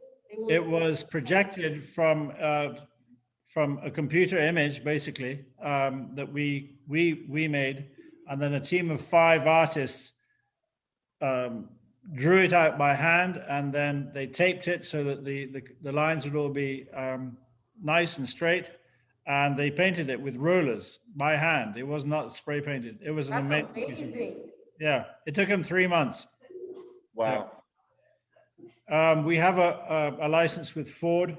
It was projected from a computer image, basically, that we made, and then a team of 5 artists drew it out by hand, and then they taped it so that the lines would all be nice and straight, and they painted it with rollers by hand. It was not spray painted. It was an amazing. Yeah, it took them 3 months. Wow. We have a license with Ford,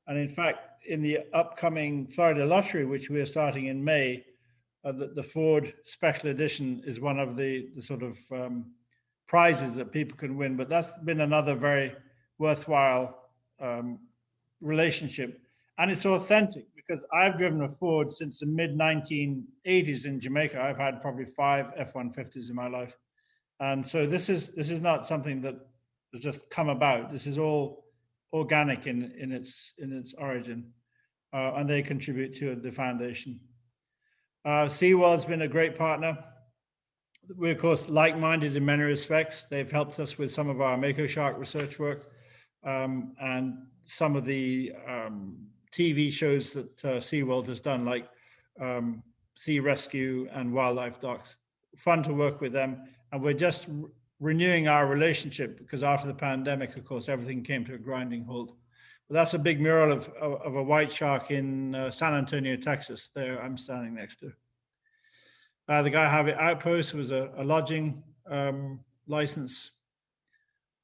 and in fact, in the upcoming Florida lottery, which we are starting in May, the Ford Special Edition is one of the sort of prizes that people can win. But that's been another very worthwhile relationship, and it's authentic because I've driven a Ford since the mid-1980s in Jamaica. I've had probably 5 F-150s in my life, and so this is not something that has just come about. This is all organic in its origin, and they contribute to the foundation. SeaWorld's been a great partner. We're of course like-minded in many respects. They've helped us with some of our Mako shark research work, and some of the TV shows that SeaWorld has done, like Sea Rescue and Wildlife Docs. Fun to work with them, and we're just renewing our relationship because after the pandemic, of course, everything came to a grinding halt. But that's a big mural of a white shark in San Antonio, Texas. There, I'm standing next to. The guy Harvey Outpost was a lodging license,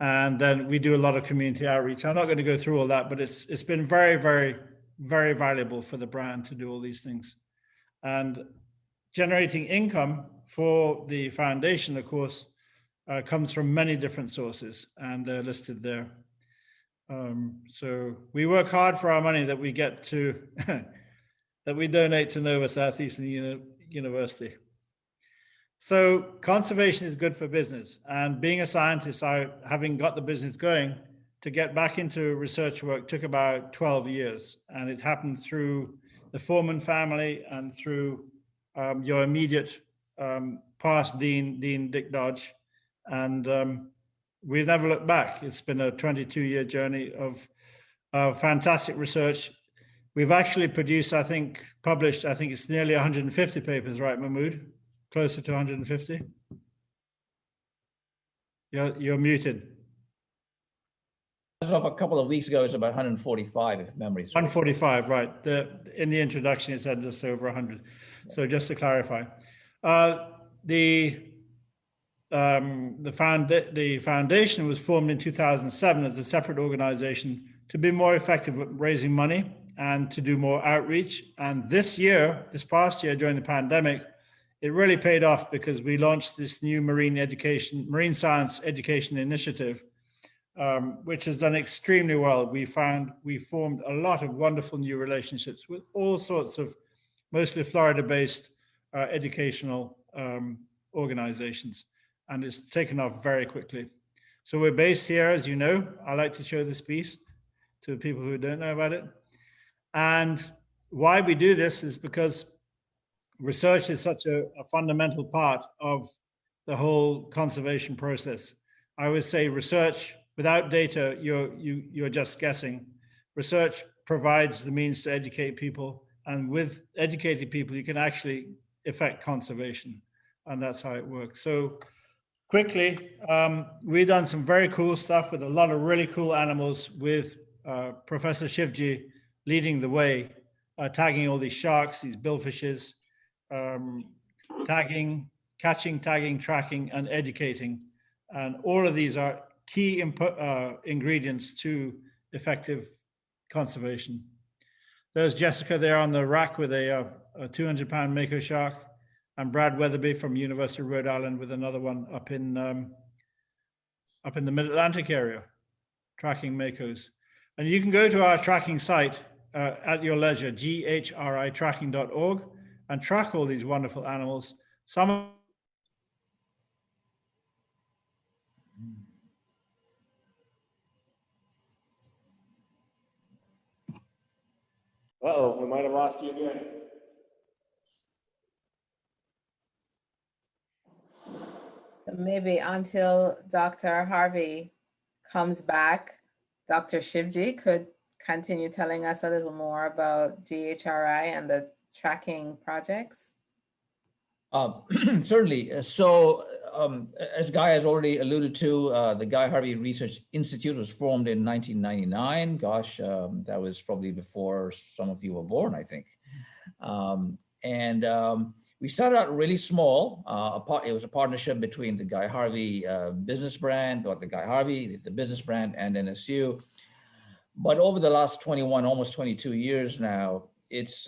and then we do a lot of community outreach. I'm not going to go through all that, but it's been very, very, very valuable for the brand to do all these things, and generating income for the foundation, of course, comes from many different sources, and they're listed there. So we work hard for our money that we get to, that we donate to Nova Southeastern University. So conservation is good for business, and being a scientist, having got the business going, to get back into research work took about 12 years, and it happened through the Foreman family and through your immediate past Dean Dick Dodge. And we've never looked back. It's been a 22-year journey of fantastic research. We've actually produced, published, it's nearly 150 papers, right, Mahmood? Closer to 150? You're muted. As of a couple of weeks ago, it's about 145, if memory serves. 145, right. In the introduction, it said just over 100. So just to clarify, the foundation was formed in 2007 as a separate organization to be more effective at raising money and to do more outreach. And this past year, during the pandemic, it really paid off because we launched this new marine science education initiative, which has done extremely well. We formed a lot of wonderful new relationships with all sorts of mostly Florida-based educational organizations, and it's taken off very quickly. So we're based here, as you know. I like to show this piece to people who don't know about it. And why we do this is because research is such a fundamental part of the whole conservation process. I always say research without data, you're just guessing. Research provides the means to educate people, and with educated people, you can actually affect conservation, and that's how it works. So quickly, we've done some very cool stuff with a lot of really cool animals, with Professor Shivji leading the way, tagging all these sharks, these billfishes, tagging, catching, tagging, tracking, and educating. And all of these are key ingredients to effective conservation. There's Jessica there on the rack with a 200-pound Mako shark, and Brad Weatherby from University of Rhode Island with another one up in the Mid-Atlantic area, tracking Makos. And you can go to our tracking site at your leisure, ghritracking.org, and track all these wonderful animals. Some Uh-oh, we might have lost you again. Maybe until Dr. Harvey comes back, Dr. Shivji could continue telling us a little more about GHRI and the tracking projects. Certainly. So, as Guy has already alluded to, the Guy Harvey Research Institute was formed in 1999. Gosh, that was probably before some of you were born, I think. We started out really small. It was a partnership between the Guy Harvey business brand, or the Guy Harvey, the business brand, and NSU. But over the last 21, almost 22 years now, it's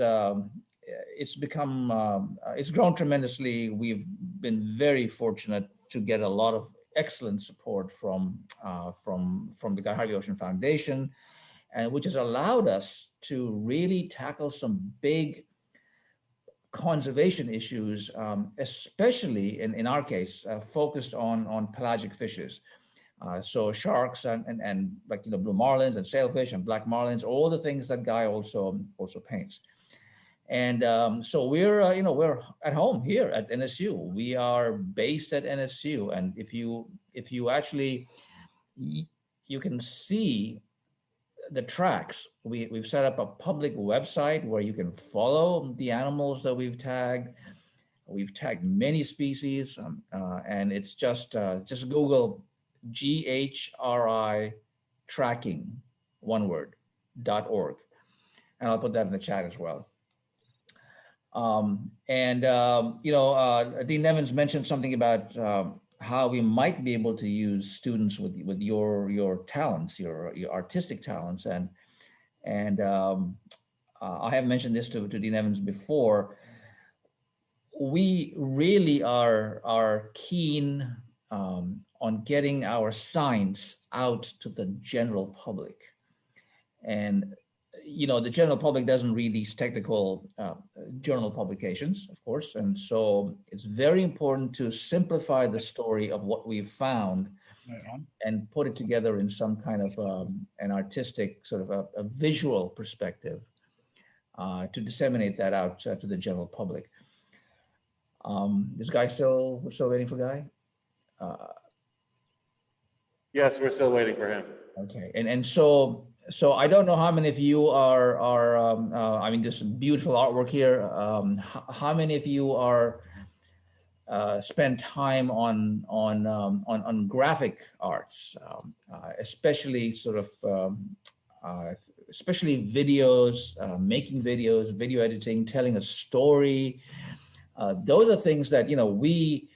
become, it's grown tremendously. We've been very fortunate to get a lot of excellent support from the Guy Harvey Ocean Foundation, and which has allowed us to really tackle some big conservation issues, especially in our case, focused on pelagic fishes. So sharks and like, blue marlins and sailfish and black marlins, all the things that Guy also paints. And so we're at home here at NSU. We are based at NSU, and if you actually, you can see the tracks. We've set up a public website where you can follow the animals that we've tagged. We've tagged many species, and it's just Google GHRI tracking, one word, .org, and I'll put that in the chat as well. Dean Evans mentioned something about how we might be able to use students with your talents, your artistic talents, and I have mentioned this to Dean Evans before. We really are keen on getting our science out to the general public, and the general public doesn't read these technical journal publications, of course, and so it's very important to simplify the story of what we've found and put it together in some kind of an artistic, sort of a visual perspective to disseminate that out to the general public. Is Guy still, we're still waiting for Guy? Yes, we're still waiting for him. Okay, and so I don't know how many of you are I mean, there's some beautiful artwork here. How many of you are spend time on graphic arts, especially sort of especially videos, making videos, video editing, telling a story. Those are things that we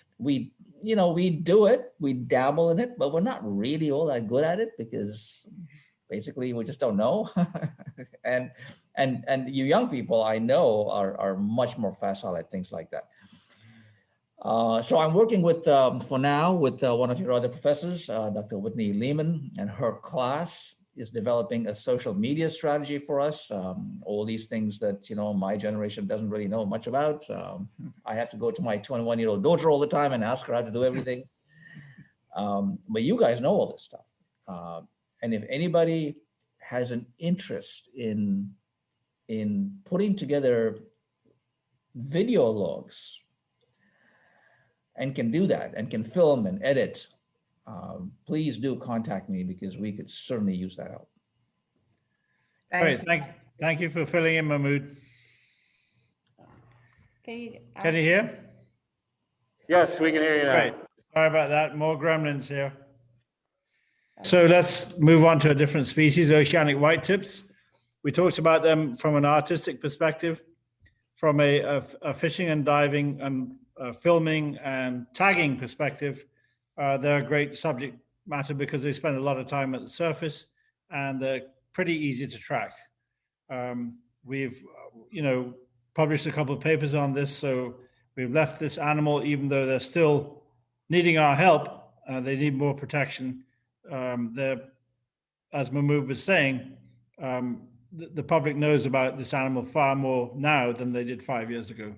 do it, we dabble in it, but we're not really all that good at it because basically we just don't know. and you young people, I know, are much more facile at things like that. So I'm working with, for now, with one of your other professors, Dr. Whitney Lehman, and her class is developing a social media strategy for us. All these things that, my generation doesn't really know much about. I have to go to my 21-year-old daughter all the time and ask her how to do everything. But you guys know all this stuff. And if anybody has an interest in putting together video logs and can do that and can film and edit, please do contact me because we could certainly use that help. Great, thank you for filling in, Mahmood. Can you hear? Yes, we can hear you now. Great. Sorry about that. More gremlins here. So let's move on to a different species, oceanic whitetips. We talked about them from an artistic perspective, from a fishing and diving and filming and tagging perspective. They're a great subject matter because they spend a lot of time at the surface and they're pretty easy to track. We've, published a couple of papers on this, so we've left this animal, even though they're still needing our help, they need more protection. They're, as Mahmood was saying, the public knows about this animal far more now than they did 5 years ago.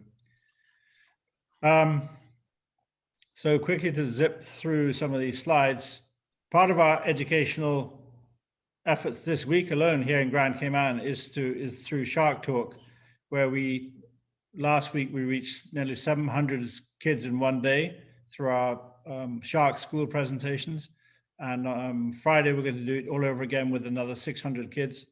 So quickly to zip through some of these slides, part of our educational efforts this week alone here in Grand Cayman is through Shark Talk, where last week we reached nearly 700 kids in one day through our shark school presentations. And Friday, we're going to do it all over again with another 600 kids.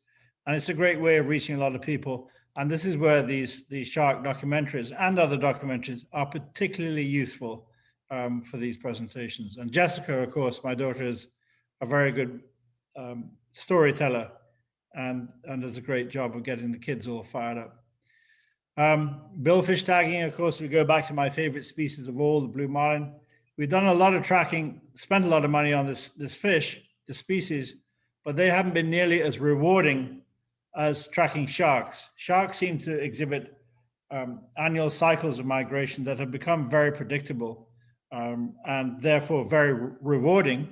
And it's a great way of reaching a lot of people. And this is where these shark documentaries and other documentaries are particularly useful for these presentations. And Jessica, of course, my daughter, is a very good storyteller and does a great job of getting the kids all fired up. Billfish tagging, of course, we go back to my favorite species of all, the blue marlin. We've done a lot of tracking, spent a lot of money on this fish, the species, but they haven't been nearly as rewarding as tracking sharks. Sharks seem to exhibit annual cycles of migration that have become very predictable and therefore very rewarding.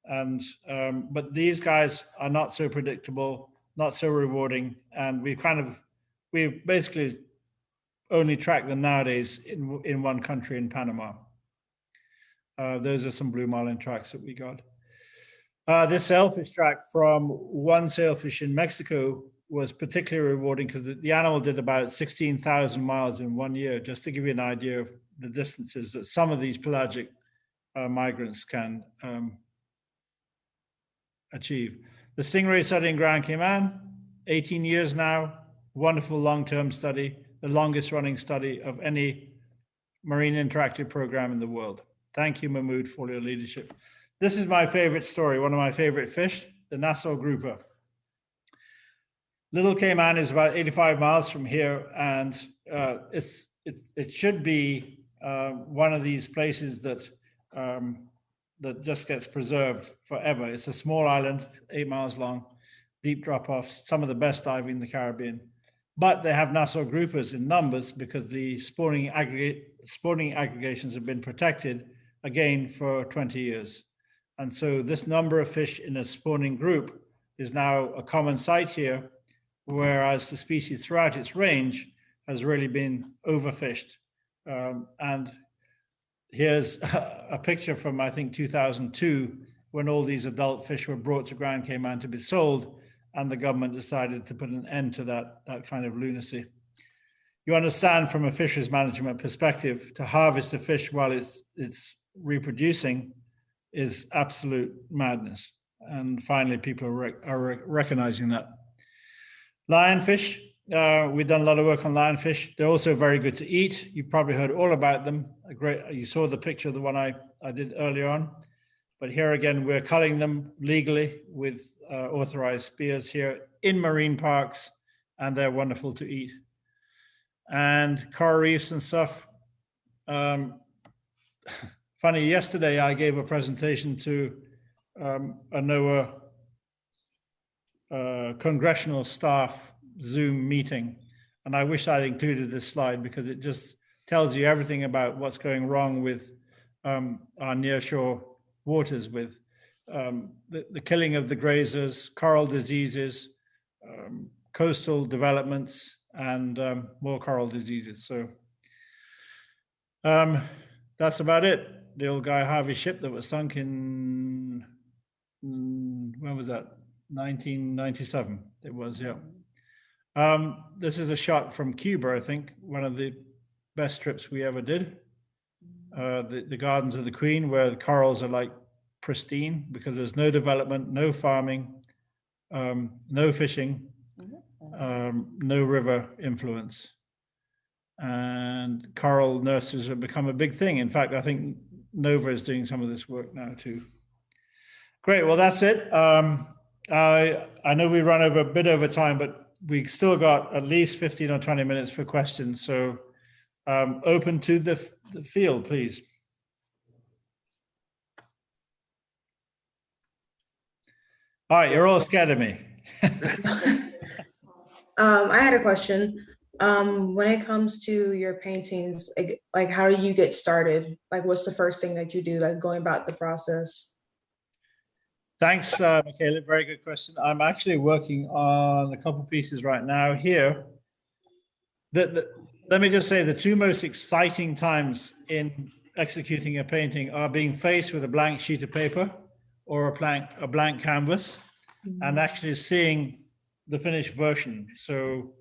But these guys are not so predictable, not so rewarding, and we've basically only track them nowadays in one country, in Panama. Those are some blue marlin tracks that we got. This sailfish track from one sailfish in Mexico was particularly rewarding because the animal did about 16,000 miles in 1 year, just to give you an idea of the distances that some of these pelagic migrants can achieve. The stingray study in Grand Cayman, 18 years now, wonderful long-term study, the longest running study of any marine interactive program in the world. Thank you, Mahmood, for your leadership. This is my favorite story, one of my favorite fish, the Nassau grouper. Little Cayman is about 85 miles from here, and it should be one of these places that just gets preserved forever. It's a small island, 8 miles long, deep drop-offs, some of the best diving in the Caribbean. But they have Nassau groupers in numbers because the spawning aggregations have been protected again for 20 years. And so this number of fish in a spawning group is now a common sight here, whereas the species throughout its range has really been overfished. And here's a picture from, I think, 2002, when all these adult fish were brought to Grand Cayman to be sold, and the government decided to put an end to that kind of lunacy. You understand, from a fisheries management perspective, to harvest a fish while it's reproducing is absolute madness. And finally, people are recognizing that. Lionfish, we've done a lot of work on lionfish. They're also very good to eat. You probably heard all about them. You saw the picture of the one I did earlier on. But here again, we're culling them legally with authorized spears here in marine parks, and they're wonderful to eat. And coral reefs and stuff. Funny, yesterday I gave a presentation to a NOAA congressional staff Zoom meeting, and I wish I'd included this slide because it just tells you everything about what's going wrong with our nearshore waters, with the killing of the grazers, coral diseases, coastal developments, and more coral diseases. So that's about it. The old Guy Harvey ship that was sunk in, when was that? 1997, it was, yeah. This is a shot from Cuba, I think, one of the best trips we ever did. The Gardens of the Queen, where the corals are like pristine because there's no development, no farming, no fishing, no river influence. And coral nurseries have become a big thing. In fact, I think NOVA is doing some of this work now too. Great, well, that's it. I know we run a bit over time, but we still got at least 15 or 20 minutes for questions. So open to the field, please. All right, you're all scared of me. I had a question. When it comes to your paintings, like how do you get started? Like what's the first thing that you do, like going about the process? Thanks, Michaela. Very good question. I'm actually working on a couple pieces right now here. Let me just say the two most exciting times in executing a painting are being faced with a blank sheet of paper or a blank canvas and actually seeing the finished version. So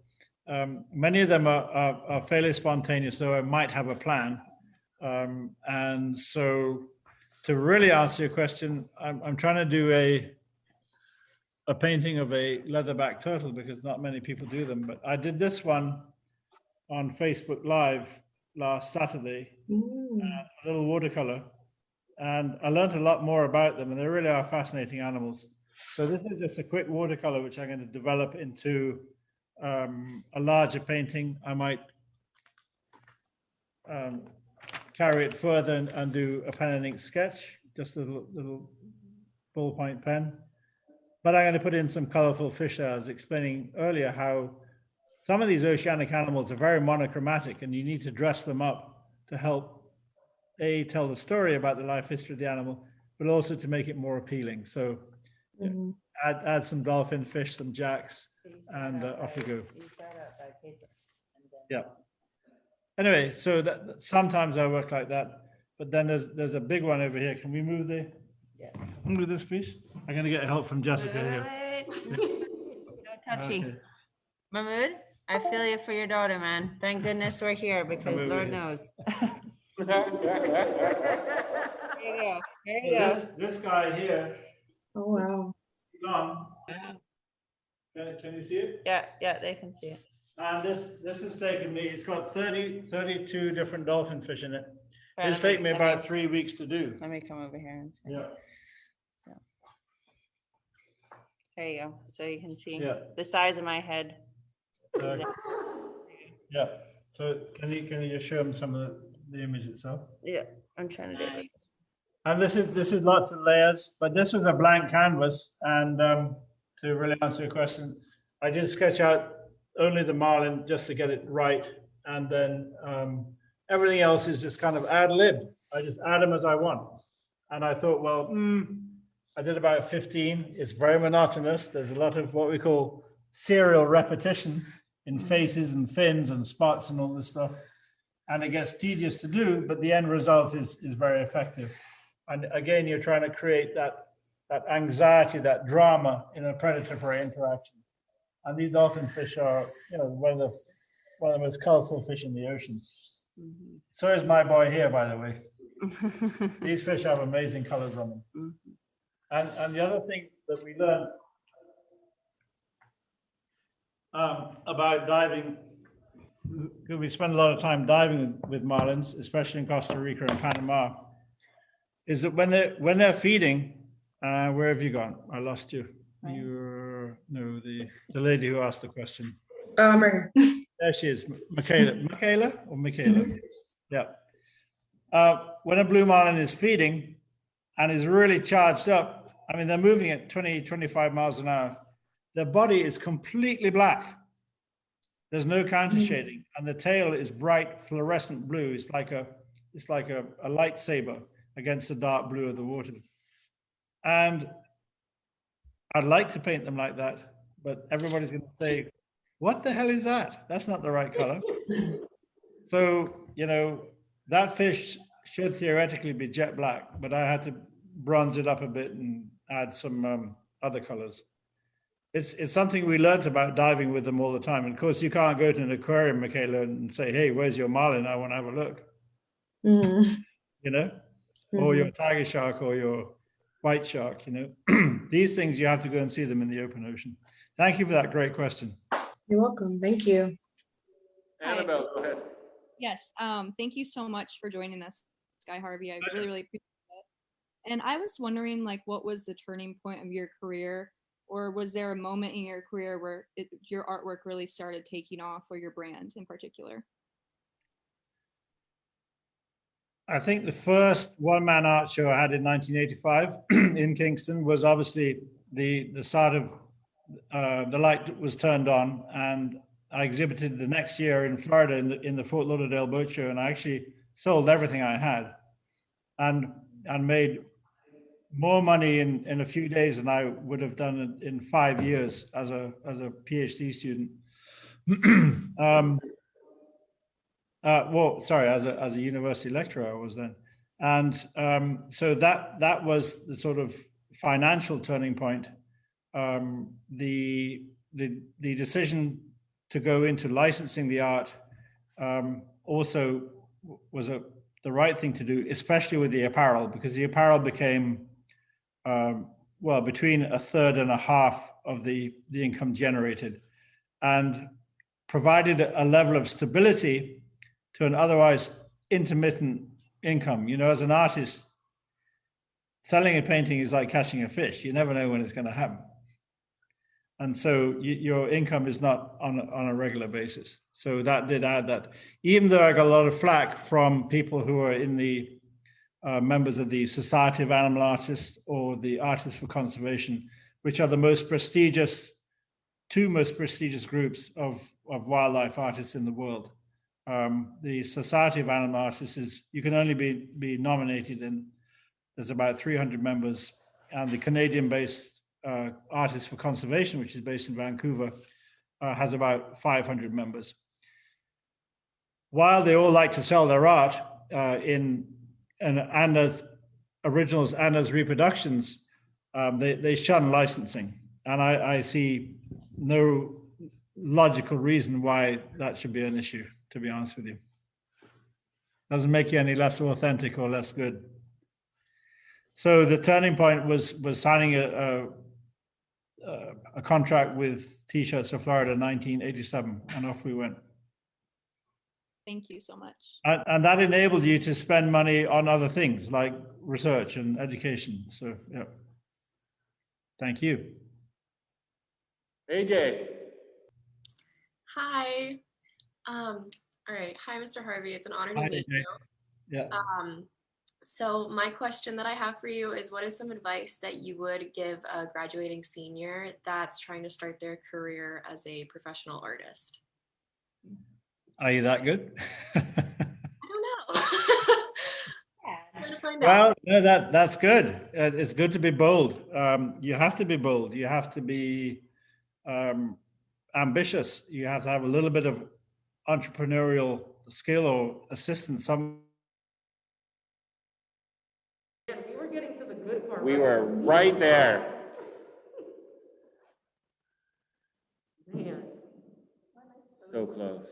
many of them are fairly spontaneous, though I might have a plan. And so to really answer your question, I'm trying to do a painting of a leatherback turtle because not many people do them, but I did this one on Facebook Live last Saturday, a little watercolor, and I learned a lot more about them, and they really are fascinating animals. So this is just a quick watercolor, which I'm going to develop into a larger painting. I might carry it further and do a pen and ink sketch, just a little ballpoint pen. But I'm going to put in some colorful fish there. I was explaining earlier how some of these oceanic animals are very monochromatic, and you need to dress them up to help tell the story about the life history of the animal, but also to make it more appealing. So add some dolphin fish, some jacks, and off you go. Yeah. Anyway, so that sometimes I work like that, but then there's a big one over here. Can we move move this, please? I'm going to get help from Jessica here. No touchy. Okay. Mahmood, I feel you for your daughter, man. Thank goodness we're here because over Lord here. knows. There you go. There you go. This guy here, Oh, wow. Don, can you see it? Yeah, they can see it. And this has taken me, it's got 32 different dolphin fish in it. Right, It's taken me about 3 weeks to do. Let me come over here and see. Yeah. So, there you go. So you can see Yeah. the size of my head. Yeah. So can you just show them some of the image itself? Yeah, I'm trying to do it. And this is lots of layers, but this was a blank canvas. And to really answer your question, I did sketch out only the marlin just to get it right, and then everything else is just kind of ad lib. I just add them as I want. And I thought, well, I did about 15. It's very monotonous. There's a lot of what we call serial repetition in faces and fins and spots and all this stuff. And it gets tedious to do, but the end result is very effective. And again, you're trying to create that anxiety, that drama in a predator-prey interaction. And these dolphin fish are, one of the most colorful fish in the ocean. So is my boy here, by the way. These fish have amazing colors on them. And the other thing that we learned about diving, because we spend a lot of time diving with marlins, especially in Costa Rica and Panama, is that when they're feeding, where have you gone? I lost you. The lady who asked the question. Right. There she is, Michaela. Michaela or Michaela? Yeah. When a blue marlin is feeding and is really charged up, I mean, they're moving at 20, 25 miles an hour. Their body is completely black. There's no counter shading, and the tail is bright fluorescent blue. It's like a lightsaber against the dark blue of the water. And I'd like to paint them like that, but everybody's going to say, what the hell is that? That's not the right color. So, that fish should theoretically be jet black, but I had to bronze it up a bit and add some other colors. It's something we learned about diving with them all the time. And of course, you can't go to an aquarium, Michaela, and say, hey, where's your marlin? I want to have a look. Or your tiger shark or your white shark, These things, you have to go and see them in the open ocean. Thank you for that great question. You're welcome. Thank you. Annabelle, go ahead. Yes, thank you so much for joining us, Sky Harvey. I really, really appreciate it. And I was wondering, what was the turning point of your career? Or was there a moment in your career where your artwork really started taking off, or your brand in particular? I think the first one-man art show I had in 1985 in Kingston was obviously the start of the light was turned on, and I exhibited the next year in Florida in the Fort Lauderdale Boat Show, and I actually sold everything I had and made more money in a few days than I would have done in 5 years as a PhD student. Well, sorry, as a university lecturer I was then, and so that was the sort of financial turning point. The decision to go into licensing the art also was the right thing to do, especially with the apparel, because the apparel became well, between a third and a half of the income generated, and provided a level of stability to an otherwise intermittent income. You know, as an artist, selling a painting is like catching a fish. You never know when it's going to happen. And so your income is not on a regular basis. So that did add that. Even though I got a lot of flack from people who are in the members of the Society of Animal Artists or the Artists for Conservation, which are the most prestigious, two most prestigious groups of wildlife artists in the world. The Society of Animal Artists is, you can only be nominated, and there's about 300 members, and the Canadian-based Artists for Conservation, which is based in Vancouver, has about 500 members. While they all like to sell their art and as originals and as reproductions, they shun licensing, and I see no logical reason why that should be an issue, to be honest with you. Doesn't make you any less authentic or less good. So the turning point was signing a contract with T-Shirts of Florida in 1987, and off we went. Thank you so much. And that enabled you to spend money on other things like research and education. So, yeah. Thank you. AJ. Hi. All right. Hi, Mr. Harvey. It's an honor to Hi, meet AJ. you. Yeah. So my question that I have for you is, what is some advice that you would give a graduating senior that's trying to start their career as a professional artist? Are you that good? I don't know. I'm trying to find Well, out. no, that's good. It's good to be bold. You have to be bold. You have to be ambitious. You have to have a little bit of entrepreneurial skill or assistance. We were getting to the good part. We were right there. Man. So close.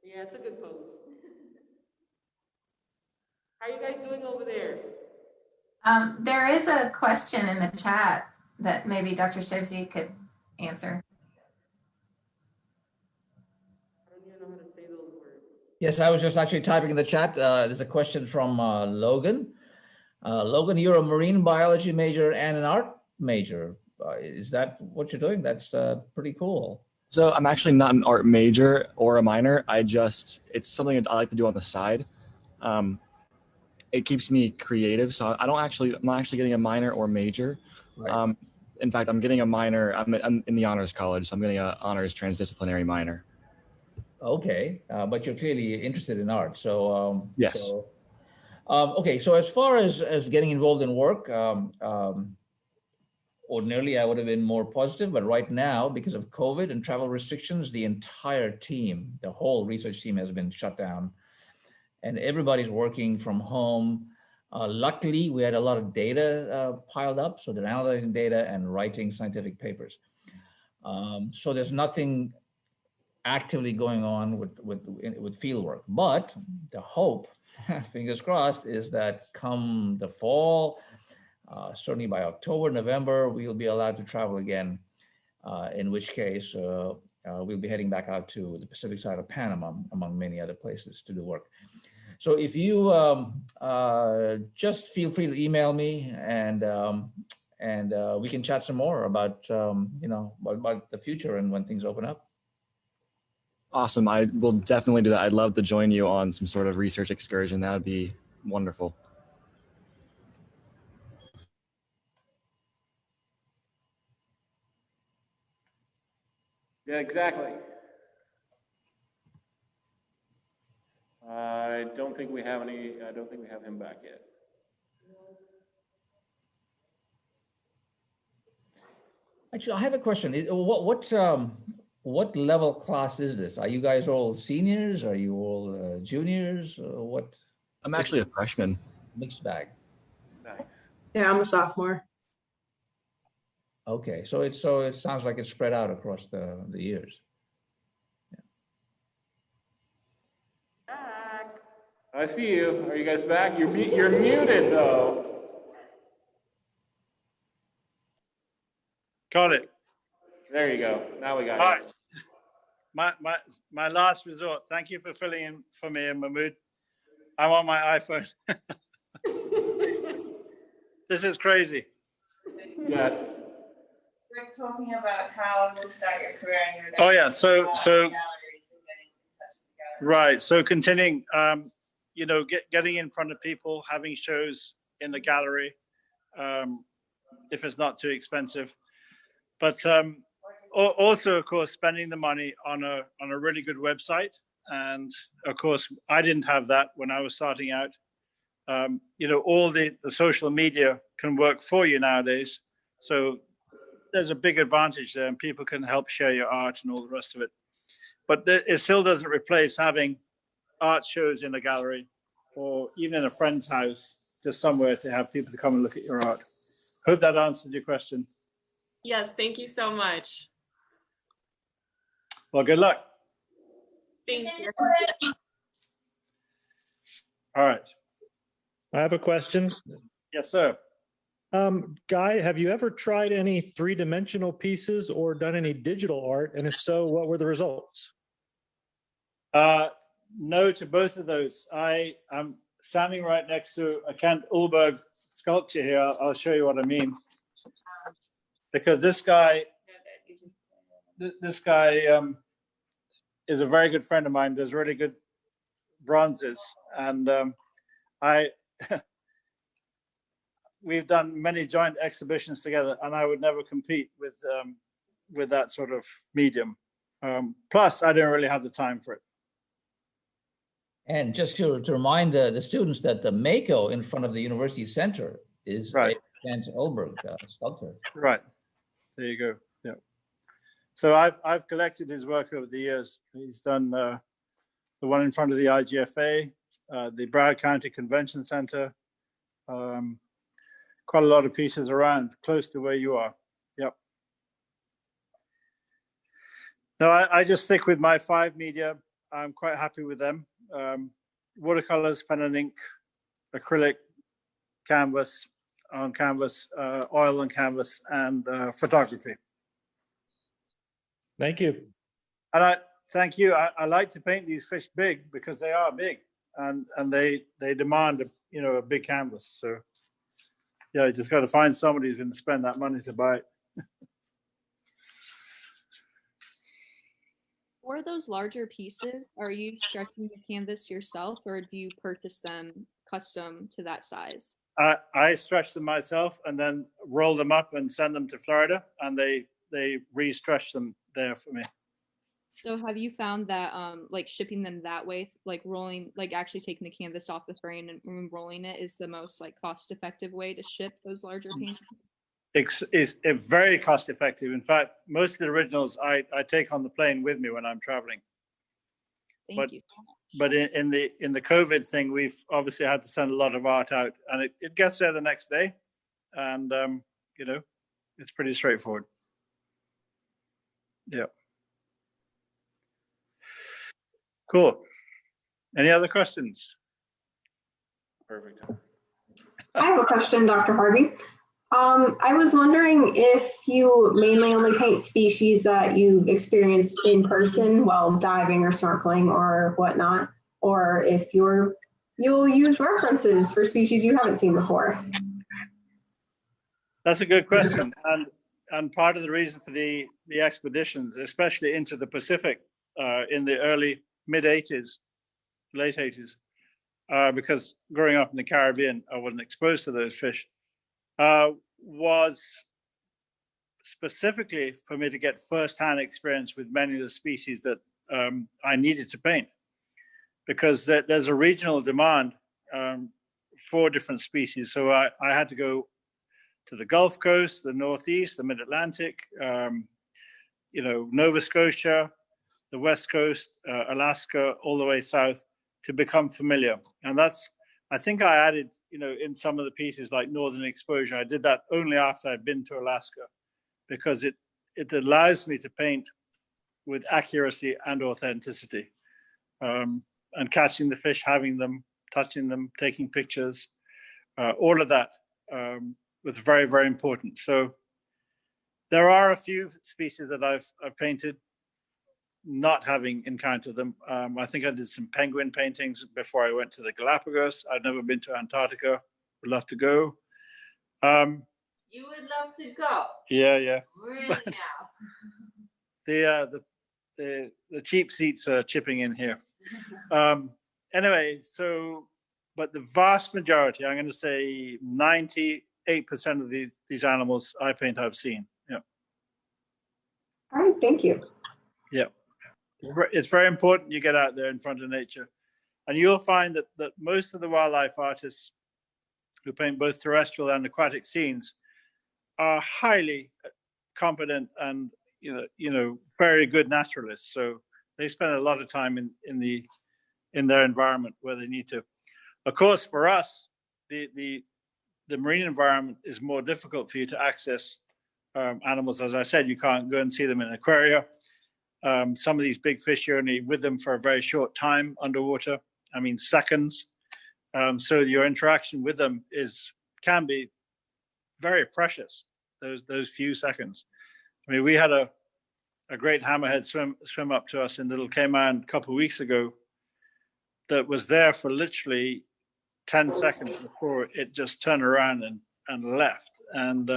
Yeah, it's a good pose. How are you guys doing over there? There is a question in the chat that maybe Dr. Shivji could answer. I don't even know how to say those words. Yes, I was just actually typing in the chat. There's a question from Logan. Logan, you're a marine biology major and an art major. Is that what you're doing? That's pretty cool. So I'm actually not an art major or a minor. It's something that I like to do on the side. It keeps me creative. So I'm not actually getting a minor or major. Right. In fact, I'm getting a minor. I'm in the honors college, so I'm getting an honors transdisciplinary minor. Okay, but you're clearly interested in art. So yes. Okay, so as far as getting involved in work, ordinarily I would have been more positive, but right now, because of COVID and travel restrictions, the entire team, the whole research team has been shut down, and everybody's working from home. Luckily, we had a lot of data piled up, so they're analyzing data and writing scientific papers. So there's nothing actively going on with field work, but the hope, fingers crossed, is that come the fall, certainly by October, November, we'll be allowed to travel again, in which case we'll be heading back out to the Pacific side of Panama, among many other places, to do work. So if you just feel free to email me, and we can chat some more about about the future and when things open up. Awesome. I will definitely do that. I'd love to join you on some sort of research excursion. That would be wonderful. Yeah, exactly. I don't think we have him back yet. Actually, I have a question. What level class is this? Are you guys all seniors? Are you all juniors? What? I'm actually a freshman. Mixed bag. Nice. Yeah, I'm a sophomore. Okay, so it sounds like it's spread out across the years. Back. I see you. Are you guys back? You're muted though. Got it. There you go. Now we got All you. right. My last resort. Thank you for filling in for me, Mahmood. I'm on my iPhone. This is crazy. Yes. We're talking about how to start your career and your Oh yeah. So right. So continuing, getting in front of people, having shows in the gallery, if it's not too expensive, but also, of course, spending the money on a really good website. And of course, I didn't have that when I was starting out. All the social media can work for you nowadays. So there's a big advantage there, and people can help share your art and all the rest of it. But it still doesn't replace having art shows in a gallery or even in a friend's house, just somewhere to have people to come and look at your art. Hope that answers your question. Yes, thank you so much. Well, good luck. Thank you. All right. I have a question. Yes, sir. Guy, have you ever tried any three-dimensional pieces or done any digital art? And if so, what were the results? No to both of those. I am standing right next to a Kent Ullberg sculpture here. I'll show you what I mean. Because this guy is a very good friend of mine. Does really good bronzes, and we've done many joint exhibitions together, and I would never compete with that sort of medium. Plus, I didn't really have the time for it. And just to remind the students that the Mako in front of the University Center is Right. a Kent Ullberg sculpture. Right. There you go. Yeah. So I've collected his work over the years. He's done the one in front of the IGFA, the Broward County Convention Center, quite a lot of pieces around, close to where you are. Yep. No, I just stick with my 5 media. I'm quite happy with them. Watercolors, pen and ink, acrylic, canvas on canvas, oil on canvas, and photography. Thank you. And thank you. I like to paint these fish big because they are big, and they demand a big canvas. So yeah, you just got to find somebody who's going to spend that money to buy it. For those larger pieces, are you stretching the canvas yourself, or do you purchase them custom to that size? I stretch them myself and then roll them up and send them to Florida, and they re-stretch them there for me. So have you found that like shipping them that way, like rolling, like actually taking the canvas off the frame and rolling it is the most like cost-effective way to ship those larger paintings? It's very cost effective. In fact, most of the originals I take on the plane with me when I'm traveling. Thank you so much. But in the COVID thing, we've obviously had to send a lot of art out, and it gets there the next day, and it's pretty straightforward. Yeah. Cool. Any other questions? Perfect. I have a question, Dr. Harvey. I was wondering if you mainly only paint species that you experienced in person while diving or snorkeling or whatnot, or if you'll use references for species you haven't seen before. That's a good question, and part of the reason for the expeditions, especially into the Pacific, in the early mid '80s, late '80s, because growing up in the Caribbean, I wasn't exposed to those fish. Was specifically for me to get first-hand experience with many of the species that I needed to paint, because there's a regional demand for different species. So I had to go to the Gulf Coast, the Northeast, the Mid-Atlantic, Nova Scotia, the West Coast, Alaska, all the way south to become familiar. And I think I added, in some of the pieces like Northern Exposure, I did that only after I'd been to Alaska, because it allows me to paint with accuracy and authenticity. And catching the fish, having them, touching them, taking pictures, all of that was very, very important. So there are a few species that I've painted not having encountered them. I think I did some penguin paintings before I went to the Galapagos. I've never been to Antarctica. Would love to go. You would love to go. Yeah. Really now. The cheap seats are chipping in here. Anyway, but the vast majority, I'm going to say 98% of these animals I paint I've seen. Yeah. All right, thank you. Yeah. It's very important you get out there in front of nature. And you'll find that most of the wildlife artists who paint both terrestrial and aquatic scenes are highly competent and very good naturalists. So they spend a lot of time in their environment where they need to. Of course, for us, the marine environment is more difficult for you to access animals. As I said, you can't go and see them in an aquarium. Some of these big fish, you're only with them for a very short time underwater. I mean, seconds. So your interaction with them can be very precious. Those few seconds. I mean, we had a great hammerhead swim up to us in Little Cayman a couple of weeks ago. That was there for literally 10 seconds before it just turned around and left. And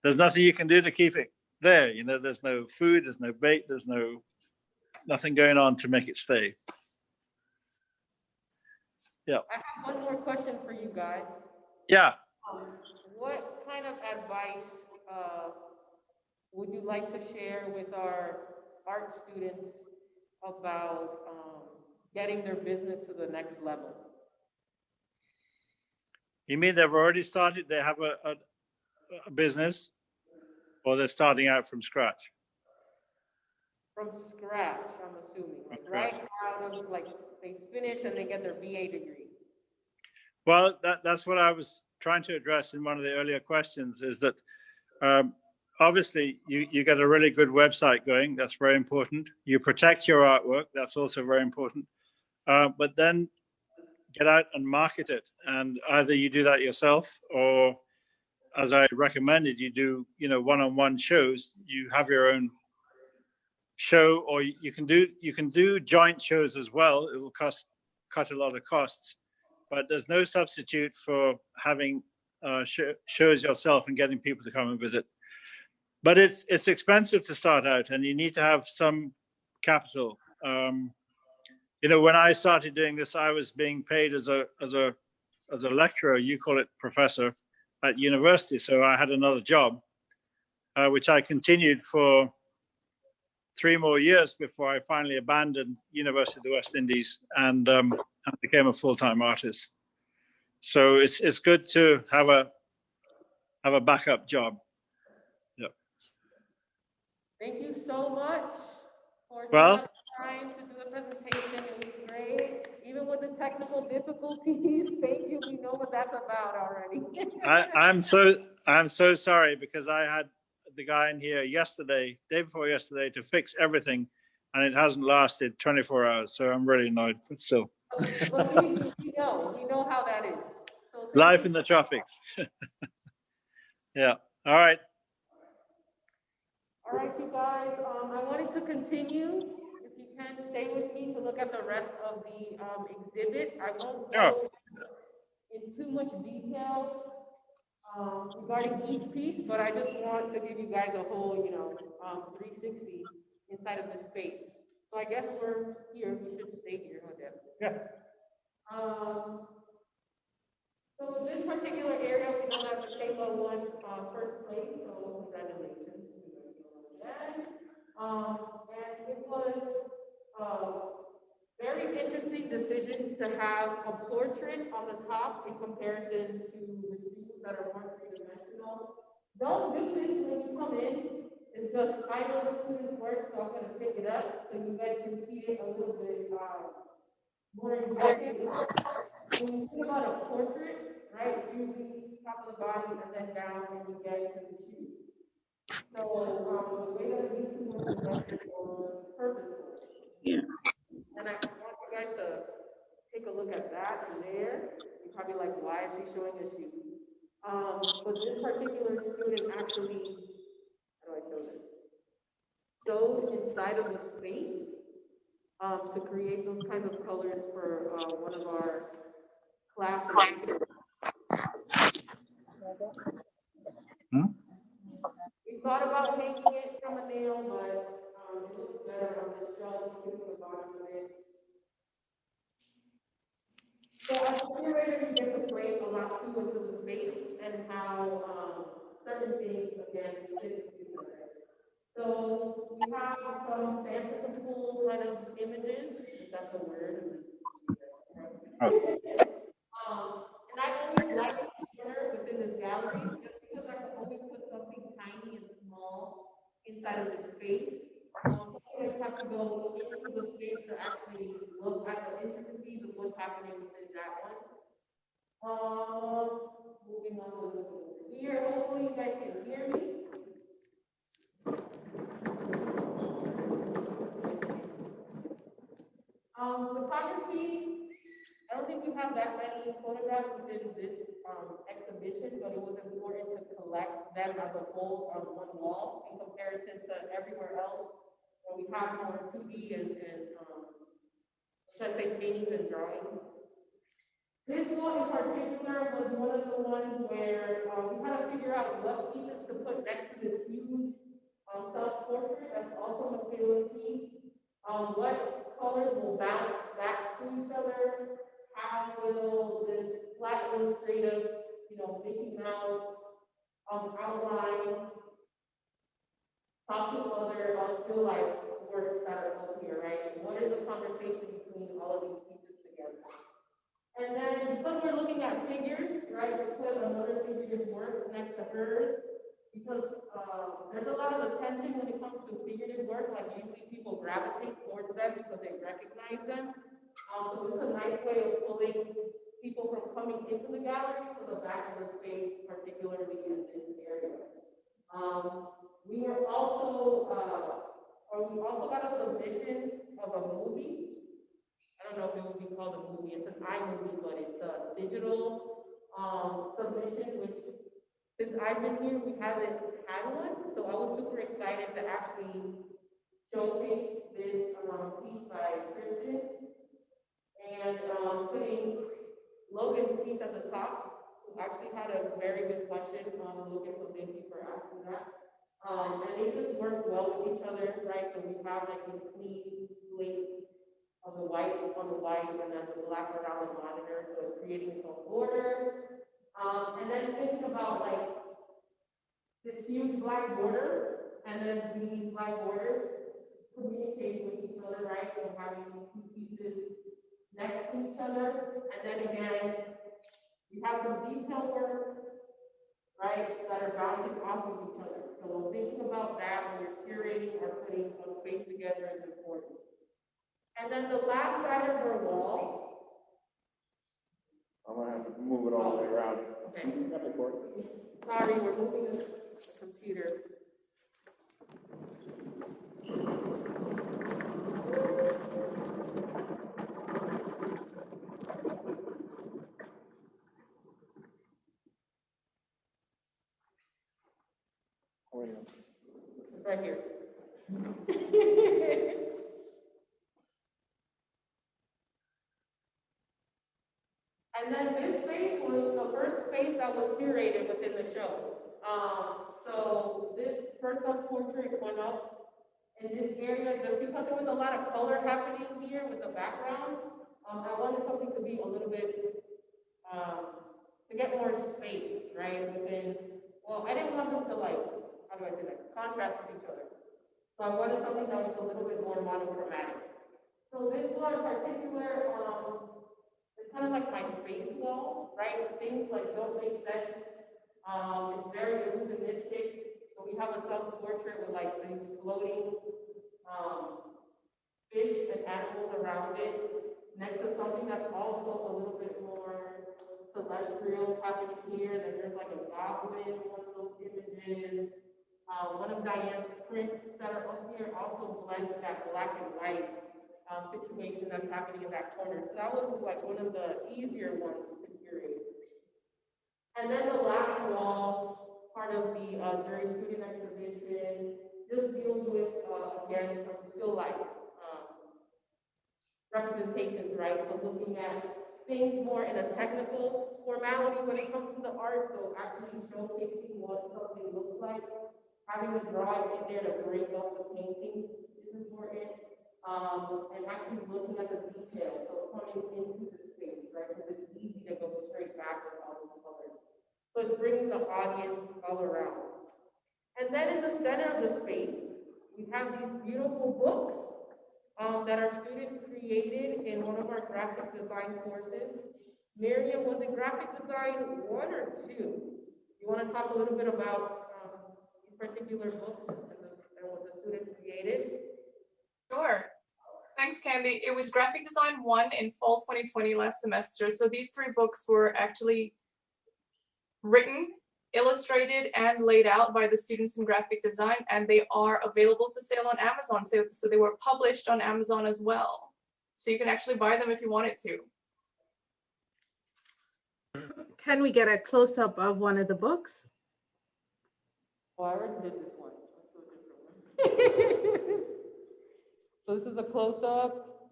there's nothing you can do to keep it there. There's no food, there's no bait, there's nothing going on to make it stay. Yeah. I have one more question for you guys. Yeah. What kind of advice would you like to share with our art students about getting their business to the next level? You mean they've already started? They have a business, or they're starting out from scratch? From scratch, I'm assuming. Right out of they finish and they get their BA degree. Well, that's what I was trying to address in one of the earlier questions. Is that obviously you get a really good website going. That's very important. You protect your artwork. That's also very important. But then get out and market it. And either you do that yourself, or as I recommended, you do, one-on-one shows. You have your own show, or you can do joint shows as well. It will cut a lot of costs, but there's no substitute for having shows yourself and getting people to come and visit. But it's expensive to start out, and you need to have some capital. When I started doing this, I was being paid as a lecturer. You call it professor at university. So I had another job, which I continued for 3 more years before I finally abandoned University of the West Indies and became a full-time artist. So it's good to have a backup job. Yeah. Thank you so much for taking time to do the presentation. It was great. Even with the technical difficulties, thank you. We know what that's about already. I'm so sorry, because I had the guy in here day before yesterday, to fix everything, and it hasn't lasted 24 hours. So I'm really annoyed, but still. But we know how that is. So Life in the tropics. Yeah. All right. All right, you guys. I wanted to continue. If you can, stay with me to look at the rest of the exhibit. I won't go in too much detail regarding each piece, but I just want to give you guys a whole, 360 inside of this space. So I guess we're here. We should stay here. Yeah. So this particular area, we know that Michaela won first place, so congratulations. And it was a very interesting decision to have a portrait on the top in comparison to the trees that are more three-dimensional. So don't do this when you come in. It's just, I know the students work, so I'm gonna pick it up so you guys can see it a little bit more in detail. When you think about a portrait, right, it's usually top of the body and then down and you get to the shoe. So the way that these two were presented was purposeful. Yeah. And I want you guys to take a look at that and there. You're probably like, why is she showing a shoe? But this particular student actually, how do I show this? Sewed inside of the space to create those kinds of colors for one of our classes. We thought about making it from a nail, but it looks better on the shelf to the bottom of it. So as a curator, you get to play a lot too into the space and how certain things, again, fit together. So we have some fanciful kind of images, if that's a word. And I always like to share within this gallery just because I can always put something tiny and small inside of the space. You always have to go into the space to actually look at the intricacies of what's happening within that one. Moving on a little bit here. Hopefully you guys can hear me. Photography, I don't think we have that many photographs within this exhibition, but it was important to collect them as a whole on one wall in comparison to everywhere else where we have more 2D and let's say paintings and drawings. This one in particular was one of the ones where we had to figure out what pieces to put next to this huge self-portrait that's also Michaela's piece. What colors will bounce back to each other? How will this flat illustrative, Mickey Mouse outline talk to other still like works that are up here, right? What is the conversation between all of these pieces together? And then because we're looking at figures, right, we put another figurative work next to hers because there's a lot of attention when it comes to figurative work. Like usually people gravitate towards them because they recognize them. So it's a nice way of pulling people from coming into the gallery to the back of the space, particularly in this area. We also got a submission of a movie. I don't know if it would be called a movie. It's an iMovie, but it's a digital submission, which since I've been here, we haven't had one. So I was super excited to actually showcase this piece by Kristen and putting Logan's piece at the top, who actually had a very good question on Logan, so thank you for asking that. And they just work well with each other, right? So we have like these clean links of the white on the white and then the black around the monitor, so it's creating its own border. And then thinking about like this huge black border and then these black borders communicating with each other, right? So having two pieces next to each other. And then again, you have some detail works, right, that are bouncing off of each other. So thinking about that when you're curating or putting a space together is important. And then the last side of her wall. I'm gonna have to move it all the way around. Okay. Sorry, we're moving the computer. Right here. And then this space was the first space that was curated within the show. So this first self-portrait went up in this area just because there was a lot of color happening here with the background. I wanted something to be a little bit, to get more space, right, within, well, I didn't want them to like, how do I say that, contrast with each other. So I wanted something that was a little bit more monochromatic. So this one in particular, it's kind of like my space wall, right? Things like don't make sense It's very illusionistic. So we have a self-portrait with like these floating fish and animals around it, next to something that's also a little bit more celestial happening here. Then there's like a goblin in one of those images. One of Diane's prints that are up here also blends that black and white situation that's happening in that corner. So that was like one of the easier ones to curate. And then the last wall, part of the Juried student exhibition, just deals with, again, some still life representations, right? So looking at things more in a technical formality when it comes to the art, so actually showcasing what something looks like, having the drawing in there to break up the painting is important, and actually looking at the details, so coming into the space, right? Because it's easy to go straight back with all these colors. So it's bringing the audience all around. And then in the center of the space, we have these beautiful books that our students created in one of our graphic design courses. Miriam, was it graphic design 1 or 2? You want to talk a little bit about these particular books and what the students created? Sure. Thanks, Candy. It was graphic design 1 in fall 2020 last semester. So these 3 books were actually written, illustrated, and laid out by the students in graphic design, and they are available for sale on Amazon. So they were published on Amazon as well. So you can actually buy them if you wanted to. Can we get a close-up of one of the books? Oh, I already did this one. Let's do a different one. So this is a close-up.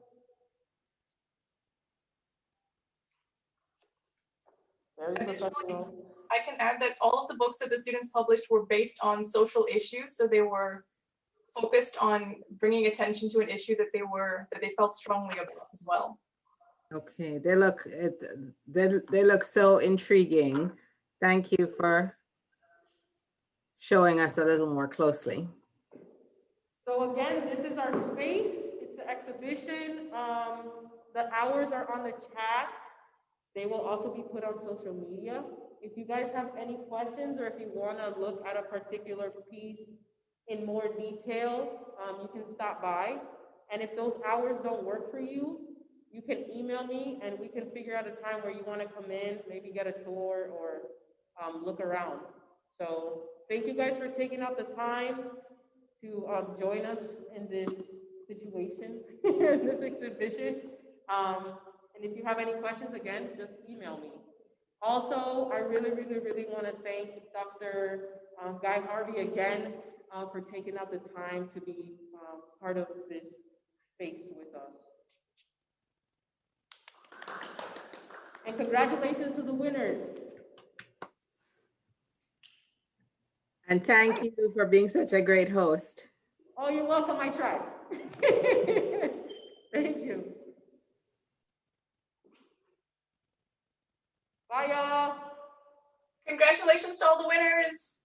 Very professional. I can add that all of the books that the students published were based on social issues. So they were focused on bringing attention to an issue that they felt strongly about as well. Okay, they look so intriguing. Thank you for showing us a little more closely. So again, this is our space. It's the exhibition. The hours are on the chat. They will also be put on social media. If you guys have any questions or if you want to look at a particular piece in more detail, you can stop by. And if those hours don't work for you, you can email me and we can figure out a time where you want to come in, maybe get a tour or look around. So thank you guys for taking out the time to join us in this situation, this exhibition. And if you have any questions, again, just email me. Also, I really want to thank Dr. Guy Harvey again for taking out the time to be part of this space with us. And congratulations to the winners. And thank you for being such a great host. Oh, you're welcome. I tried. Thank you. Bye, y'all. Congratulations to all the winners.